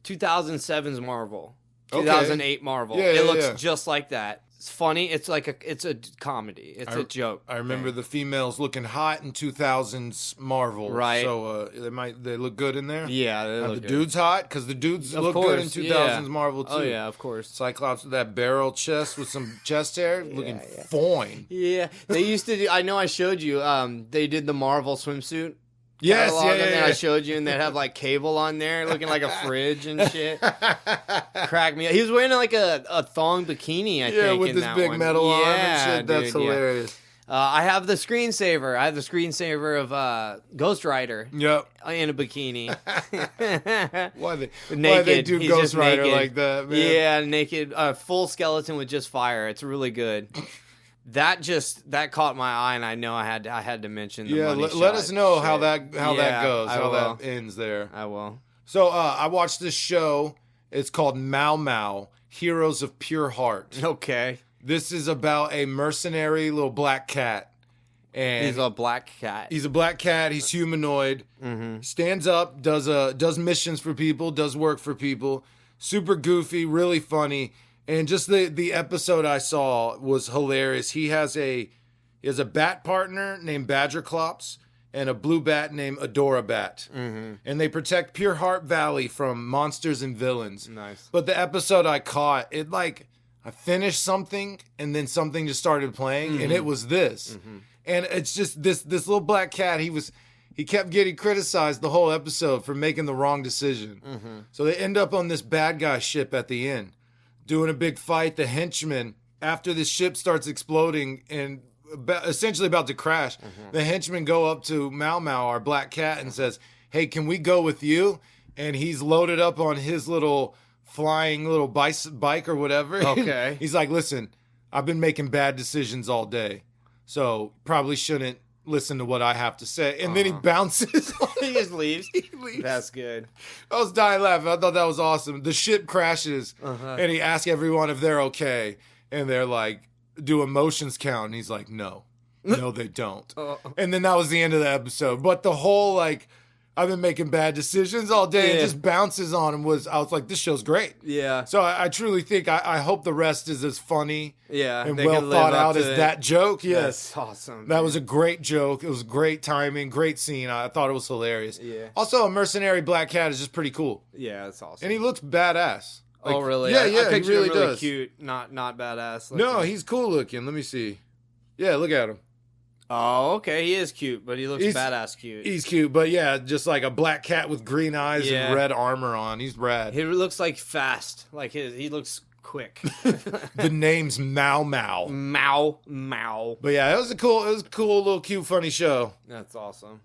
2007's Marvel, Okay. 2008 Marvel. Yeah, it yeah, looks yeah. just like that. It's funny. It's like it's a comedy. It's a joke. I remember the females looking hot in 2000s Marvel. Right. So they look good in there? Yeah, they Are look the good. dudes hot? Because the dudes Of look good in course, 2000s yeah. Marvel, too. Oh yeah, of course. Cyclops with that barrel chest with some chest hair looking fine. Yeah, they used to do. I know I showed you. They did the Marvel swimsuit. Yes, catalog, and then yeah. I showed you, and they'd have like cable on there, looking like a fridge and shit. Crack me up. He was wearing like a thong bikini, I think. with in this that big one. metal arm and Yeah, shit. That's dude, yeah. hilarious. I have the screensaver. I have the screensaver of Ghost Rider Yep. in a bikini. Why they Naked. do He's Ghost just Rider naked. like that, man? Yeah, naked, full skeleton with just fire. It's really good. That caught my eye, and I know I had to mention. The Yeah, money let shot us know how shit. that Yeah, goes, I how will. that ends there. I will. So I watched this show, It's called Mao Mao, Heroes of Pure Heart. Okay. This is about a mercenary little black cat. And He's a black cat. He's a black cat. He's humanoid. Mm-hmm. Stands up, does missions for people, does work for people. Super goofy, really funny. And just the episode I saw was hilarious. He has a bat partner named Badgerclops and a blue bat named Adorabat. Mm-hmm. And they protect Pure Heart Valley from monsters and villains. Nice. But the episode I caught, I finished something and then something just started playing and it was this. Mm-hmm. And it's just this little black cat. He kept getting criticized the whole episode for making the wrong decision. Mm-hmm. So they end up on this bad guy ship at the end, doing a big fight. The henchmen, after the ship starts exploding and essentially about to crash, the henchmen go up to Mao Mao, our black cat, and says, "Hey, can we go with you?" And he's loaded up on his little flying little bike or whatever. Okay. He's like, "Listen, I've been making bad decisions all day. So probably shouldn't listen to what I have to say." And then he bounces. He just leaves. He leaves. That's good. I was dying laughing. I thought that was awesome. The ship crashes, and he asks everyone if they're okay. And they're like, do emotions count? And he's like, no, they don't. And then that was the end of the episode. But the whole, I've been making bad decisions all day and just bounces on him I was like, this show's great. Yeah. So I truly think, I hope the rest is as funny and they well can thought live up out as to that joke. Yes. That's awesome. That was a great joke. It was great timing, great scene. I thought it was hilarious. Yeah. Also, a mercenary black cat is just pretty cool. Yeah, that's awesome. And he looks badass. Oh, really? Yeah, I he pictured really him really does. cute, not badass. No, he's cool looking. Let me see. Yeah, look at him. Oh, okay. He is cute, but he looks badass cute. He's cute, but yeah, just like a black cat with green eyes Yeah. and red armor on. He's rad. He looks like fast. He looks quick. The name's Mao Mao. Mao. But yeah, it was a cool little cute funny show. That's awesome.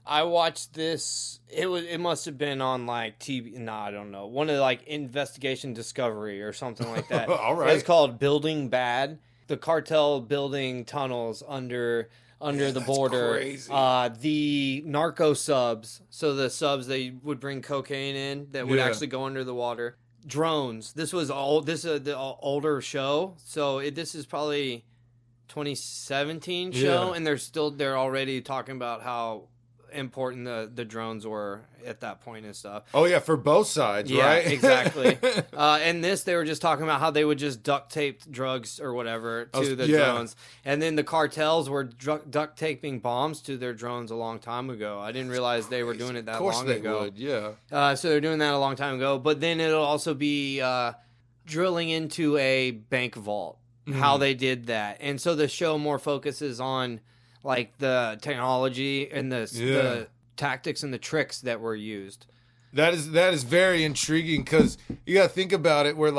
I watched this. It must have been on TV. No, I don't know. One of Investigation Discovery or something like that. All right. It's called Building Bad. The cartel building tunnels under the border. Crazy. The narco subs. So the subs they would bring cocaine in that would actually go under the water. Drones. This is the older show. So this is probably 2017 show, and they're already talking about how important the drones were at that point and stuff. Oh yeah, for both sides, yeah, right? Exactly. And they were just talking about how they would just duct tape drugs or whatever to the drones, and then the cartels were duct taping bombs to their drones a long time ago. I didn't realize they were doing it that long ago. Would, yeah. So they're doing that a long time ago, but then it'll also be drilling into a bank vault. How they did that, and so the show more focuses on the technology and the tactics and the tricks that were used. That is very intriguing because you got to think about it where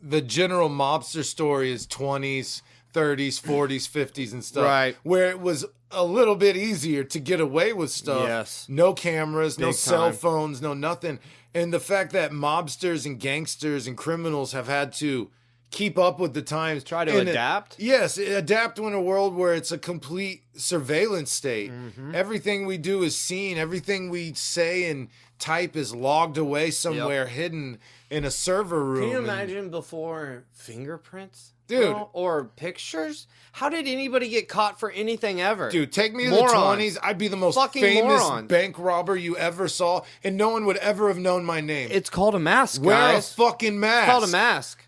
the general mobster story is 20s, 30s, 40s, 50s and stuff. Right. Where it was a little bit easier to get away with stuff. Yes. No cameras, no Big cell time. phones, no nothing. And the fact that mobsters and gangsters and criminals have had to keep up with the times. Try to adapt? Yes, adapt in a world where it's a complete surveillance state. Mm-hmm. Everything we do is seen. Everything we say and type is logged away somewhere hidden in a server room. Can you imagine before fingerprints? Dude. Or pictures? How did anybody get caught for anything ever? Dude, take me to the 20s. I'd be the most Fucking famous morons. bank robber you ever saw, and no one would ever have known my name. It's called a mask, Wear guys. a fucking mask. It's called a mask.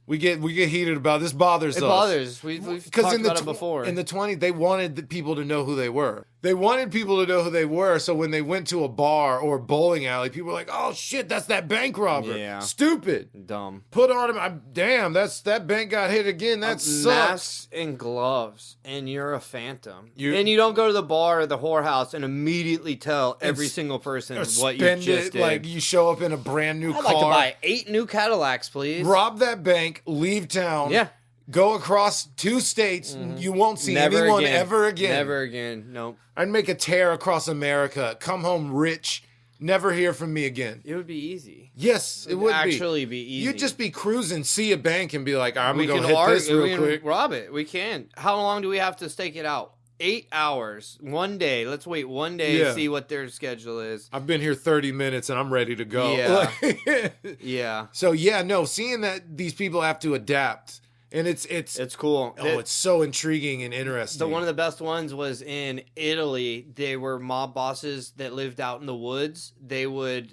We get heated about it. This bothers us. It bothers. We've talked about it before. In the 20s, they wanted the people to know who they were. They wanted people to know who they were, so when they went to a bar or a bowling alley, people were like, oh shit, that's that bank robber. Yeah. Stupid. Dumb. Put on him. Damn, that bank got hit again. That sucks. Masks and gloves, and you're a phantom. And you don't go to the bar or the whorehouse and immediately tell every single person what you just did. Like you show up in a brand new car. I'd like to buy 8 new Cadillacs, please. Rob that bank, leave town. Yeah. Go across 2 states. Mm-hmm. You won't see anyone ever again. Never again. Nope. I'd make a tear across America. Come home rich. Never hear from me again. It would be easy. Yes, it would actually be easy. You'd just be cruising, see a bank, and be like, I'm going to go hit this real quick. Rob it. We can. How long do we have to stake it out? 8 hours, one day. Let's wait one day and see what their schedule is. I've been here 30 minutes and I'm ready to go. Yeah. Yeah. So yeah, no, seeing that these people have to adapt, and it's cool. It's so intriguing and interesting. One of the best ones was in Italy. They were mob bosses that lived out in the woods. They would,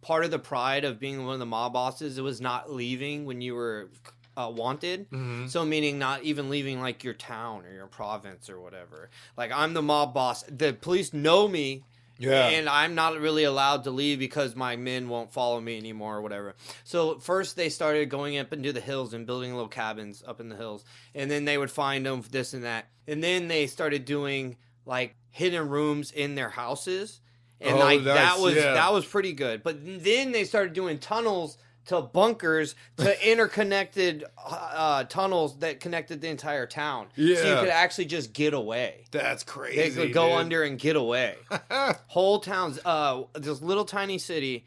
part of the pride of being one of the mob bosses, it was not leaving when you were wanted. So meaning not even leaving like your town or your province or whatever. Like, I'm the mob boss. The police know me. Yeah. And I'm not really allowed to leave because my men won't follow me anymore or whatever. So first they started going up into the hills and building little cabins up in the hills. And then they would find them, this and that. And then they started doing like hidden rooms in their houses. And that was pretty good. But then they started doing tunnels to bunkers, to interconnected tunnels that connected the entire town. Yeah. So you could actually just get away. That's crazy. They could go under and get away. Whole towns, this little tiny city,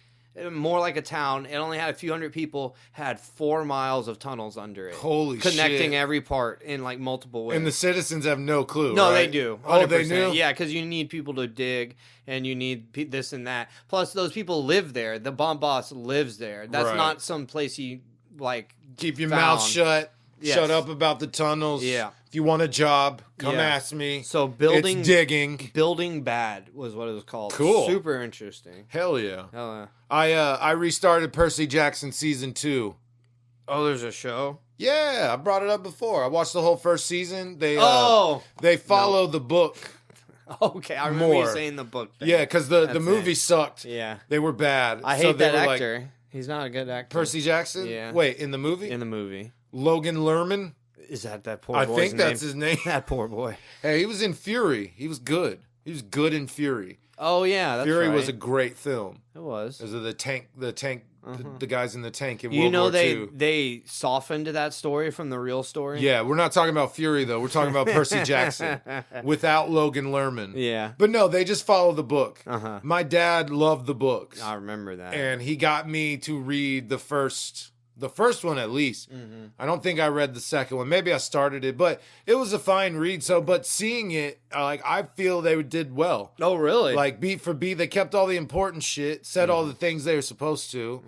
more like a town, it only had a few hundred people, had 4 miles of tunnels under it. Holy shit. Connecting every part in like multiple ways. And the citizens have no clue, No, right? they do. 100%. Oh, they knew? Yeah, because you need people to dig, and you need this and that. Plus, those people live there. The bomb boss lives there. That's not some place you, like, keep your mouth shut. Yes. Shut up about the tunnels. Yeah. If you want a job, come ask me. So it's digging. Building Bad was what it was called. Cool. Super interesting. Hell yeah. I restarted Percy Jackson season 2. Oh, there's a show? Yeah, I brought it up before. I watched the whole first season. They follow the book. Okay, I remember you saying the book thing. Yeah, because the movie sucked. Yeah. They were bad. I hate that actor. He's not a good actor. Percy Jackson? Yeah. Wait, in the movie? In the movie. Logan Lerman? Is that poor boy's name? I think that's his name. That poor boy. Hey, he was in Fury. He was good. He was good in Fury. Oh, yeah, that's Fury was a great film. It was. Because of the tank, the guys in the tank in World War II. They softened that story from the real story? Yeah, we're not talking about Fury, though. We're talking about Percy Jackson without Logan Lerman. Yeah. But no, they just follow the book. My dad loved the books. I remember that. And he got me to read the first one at least. I don't think I read the second one. Maybe I started it, but it was a fine read. So, but seeing it, I feel they did well. Oh, really? Like beat for beat, they kept all the important shit, said all the things they were supposed to,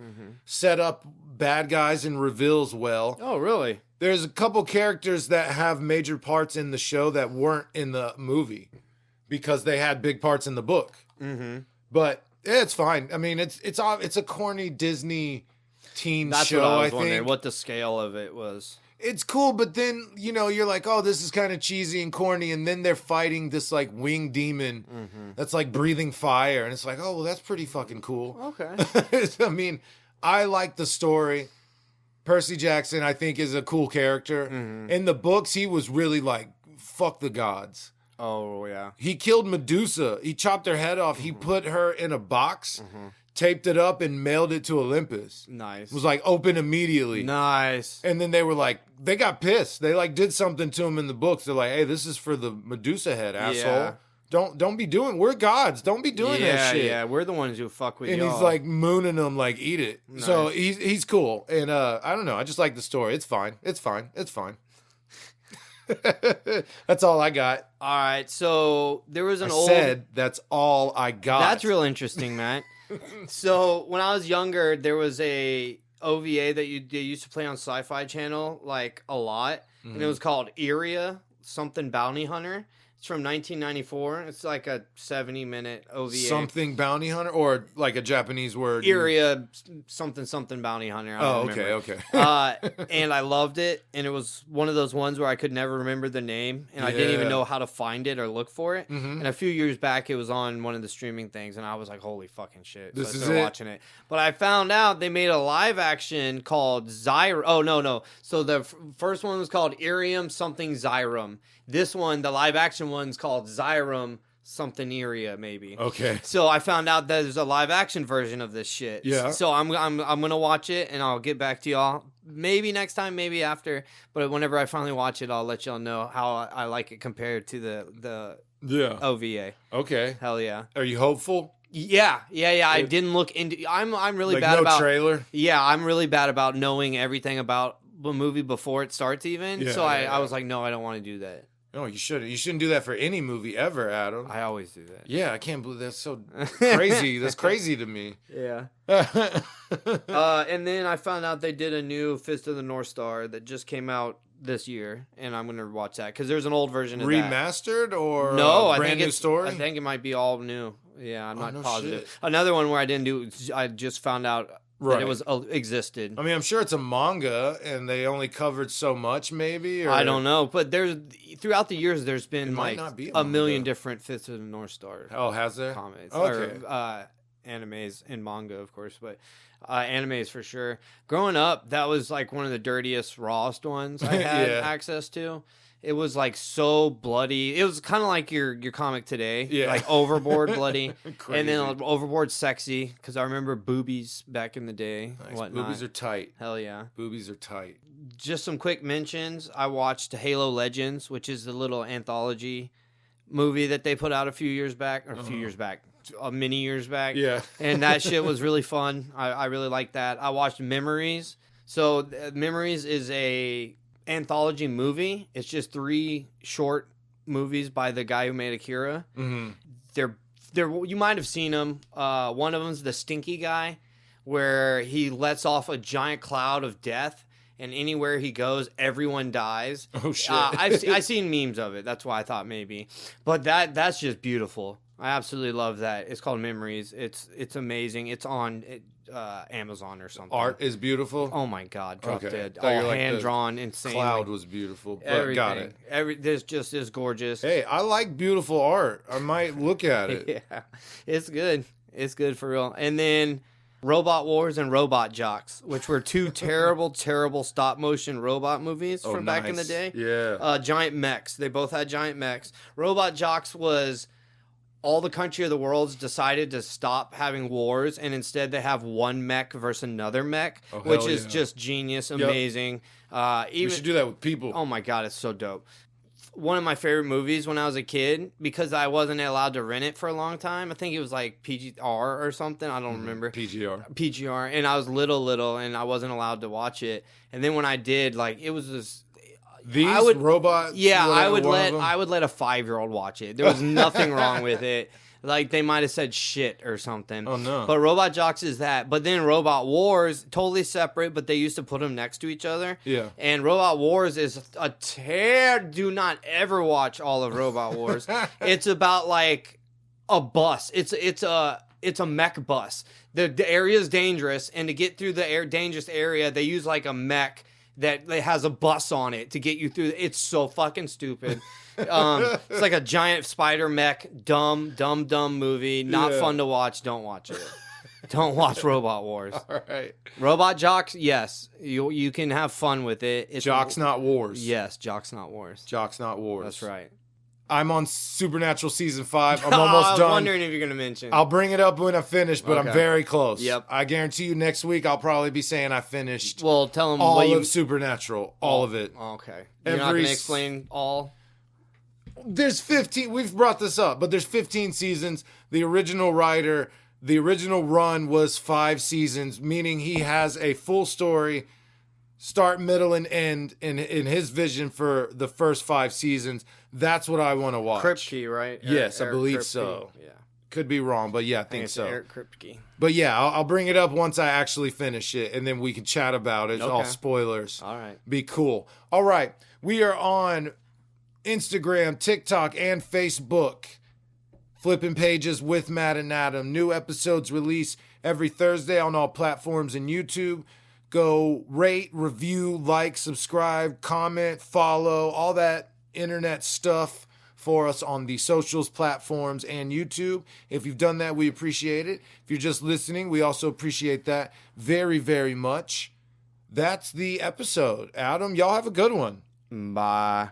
set up bad guys and reveals well. Oh, really? There's a couple characters that have major parts in the show that weren't in the movie because they had big parts in the book. But it's fine. I mean, it's a corny Disney teen That's show. What I was think wondering what the scale of it was. It's cool, but then you're like, oh, this is kind of cheesy and corny, and then they're fighting this like winged demon that's like breathing fire, and it's like, oh, well, that's pretty fucking cool. Okay. I mean, I like the story. Percy Jackson, I think, is a cool character. In the books, he was really like, fuck the gods. Oh yeah. He killed Medusa. He chopped her head off. He put her in a box. Taped it up and mailed it to Olympus. Nice. It was like open immediately. Nice. And then they were like, they got pissed. They like did something to him in the books. They're like, hey, this is for the Medusa head, asshole. Yeah. Don't be doing. We're gods. Don't be doing that shit. Yeah, we're the ones who fuck with you. And y'all. he's like mooning them, like eat it. Nice. So he's cool. And I don't know. I just like the story. It's fine. It's fine. It's fine. That's all I got. All right. So there was that's all I got. That's real interesting, Matt. So when I was younger, there was a OVA that they used to play on Sci-Fi Channel like a lot, and it was called Iria, something bounty hunter. It's from 1994. It's like a 70-minute OVA. Something bounty hunter, or like a Japanese word? Iria, something bounty hunter. I don't remember. Okay. And I loved it, and it was one of those ones where I could never remember the name, and I didn't even know how to find it or look for it. And a few years back, it was on one of the streaming things, and I was like, holy fucking shit. This so I is started it? watching it. But I found out they made a live action called Zeiram. Oh, no. So the first one was called Irium something Zeiram. This one, the live action one's called Zeiram something Iria, maybe. Okay. So I found out that there's a live action version of this shit. Yeah. So I'm gonna watch it, and I'll get back to y'all. Maybe next time, maybe after. But whenever I finally watch it, I'll let y'all know how I like it compared to the OVA. Okay. Hell yeah. Are you hopeful? Yeah. I didn't look into. I'm really bad about trailer. Yeah, I'm really bad about knowing everything about the movie before it starts. Even so, I was like, no, I don't want to do that. No, you shouldn't. You shouldn't do that for any movie ever, Adam. I always do that. Yeah, I can't believe that's so crazy. That's crazy to me. Yeah. And then I found out they did a new Fist of the North Star that just came out this year, and I'm gonna watch that because there's an old version of remastered that. or no, a brand new story. I think it might be all new. Yeah, I'm not no positive. Shit. Another one where I didn't do. I just found out that it was existed. I mean, I'm sure it's a manga, and they only covered so much, maybe. Or... I don't know, but there's throughout the years there's been like a million different Fist of the North Star. Oh, has there? Comics okay. Or animes and manga, of course, but. Animes for sure. Growing up, that was like one of the dirtiest, rawest ones I had access to. It was like so bloody. It was kind of like your comic today, like overboard bloody, and then overboard sexy. Because I remember boobies back in the day. Nice. Boobies are tight. Hell yeah, boobies are tight. Just some quick mentions. I watched Halo Legends, which is the little anthology movie that they put out a few years back, many years back. Yeah. And that shit was really fun. I really liked that. I watched Memories. So Memories is a anthology movie. It's just 3 short movies by the guy who made Akira. Mm-hmm. They're you might have seen them. One of them's the Stinky Guy, where he lets off a giant cloud of death, and anywhere he goes, everyone dies. Oh shit! I've seen memes of it. That's why I thought maybe. But that's just beautiful. I absolutely love that. It's called Memories. It's amazing. It's on Amazon or something. Art is beautiful. Oh my god, drop dead. All like hand drawn, insane. Cloud was beautiful. But everything. Got it. This just is gorgeous. Hey, I like beautiful art. I might look at it. Yeah, it's good. It's good for real. And then Robot Wars and Robot Jocks, which were 2 terrible, terrible stop motion robot movies from back in the day. Yeah. Giant mechs. They both had giant mechs. Robot Jocks was all the country of the world's decided to stop having wars, and instead they have one mech versus another mech, which is just genius, amazing. We should do that with people. Oh my god, it's so dope. One of my favorite movies when I was a kid, because I wasn't allowed to rent it for a long time. I think it was like PGR or something. I don't remember. PGR. And I was little, and I wasn't allowed to watch it. And then when I did, like, it was just... robots. Yeah, I would let a 5-year-old watch it. There was nothing wrong with it. Like, they might have said shit or something. Oh, no. But Robot Jocks is that. But then Robot Wars, totally separate, but they used to put them next to each other. Yeah. And Robot Wars is a tear. Do not ever watch all of Robot Wars. It's about, like, a bus. It's a mech bus. The area is dangerous, and to get through the dangerous area, they use, like, a mech that has a bus on it to get you through. It's so fucking stupid. It's like a giant spider mech, dumb movie. Not fun to watch. Don't watch it. Don't watch Robot Wars. All right. Robot Jocks, yes. You can have fun with it. It's Jocks, not wars. Yes, Jocks, not wars. Jocks, not wars. That's right. I'm on Supernatural Season 5. I'm almost done. I was wondering if you're going to mention. I'll bring it up when I finish, but I'm very close. Yep. I guarantee you next week I'll probably be saying I finished well, tell them all of Supernatural. All of it. Okay. You're not going to explain all? There's 15. We've brought this up, but there's 15 seasons. The original writer, the original run was 5 seasons, meaning he has a full story, start, middle, and end in his vision for the first 5 seasons. That's what I want to watch. Kripke, right? Yes, Eric I believe Kripke. so. Yeah. Could be wrong, but yeah, I think so. Eric Kripke. But yeah, I'll bring it up once I actually finish it, and then we can chat about it. It's all spoilers. All right. Be cool. All right. We are on Instagram, TikTok, and Facebook. Flipping Pages with Matt and Adam. New episodes release every Thursday on all platforms and YouTube. Go rate, review, like, subscribe, comment, follow, all that internet stuff for us on the socials platforms and YouTube. If you've done that, we appreciate it. If you're just listening, we also appreciate that very, very much. That's the episode. Adam, y'all have a good one. Bye.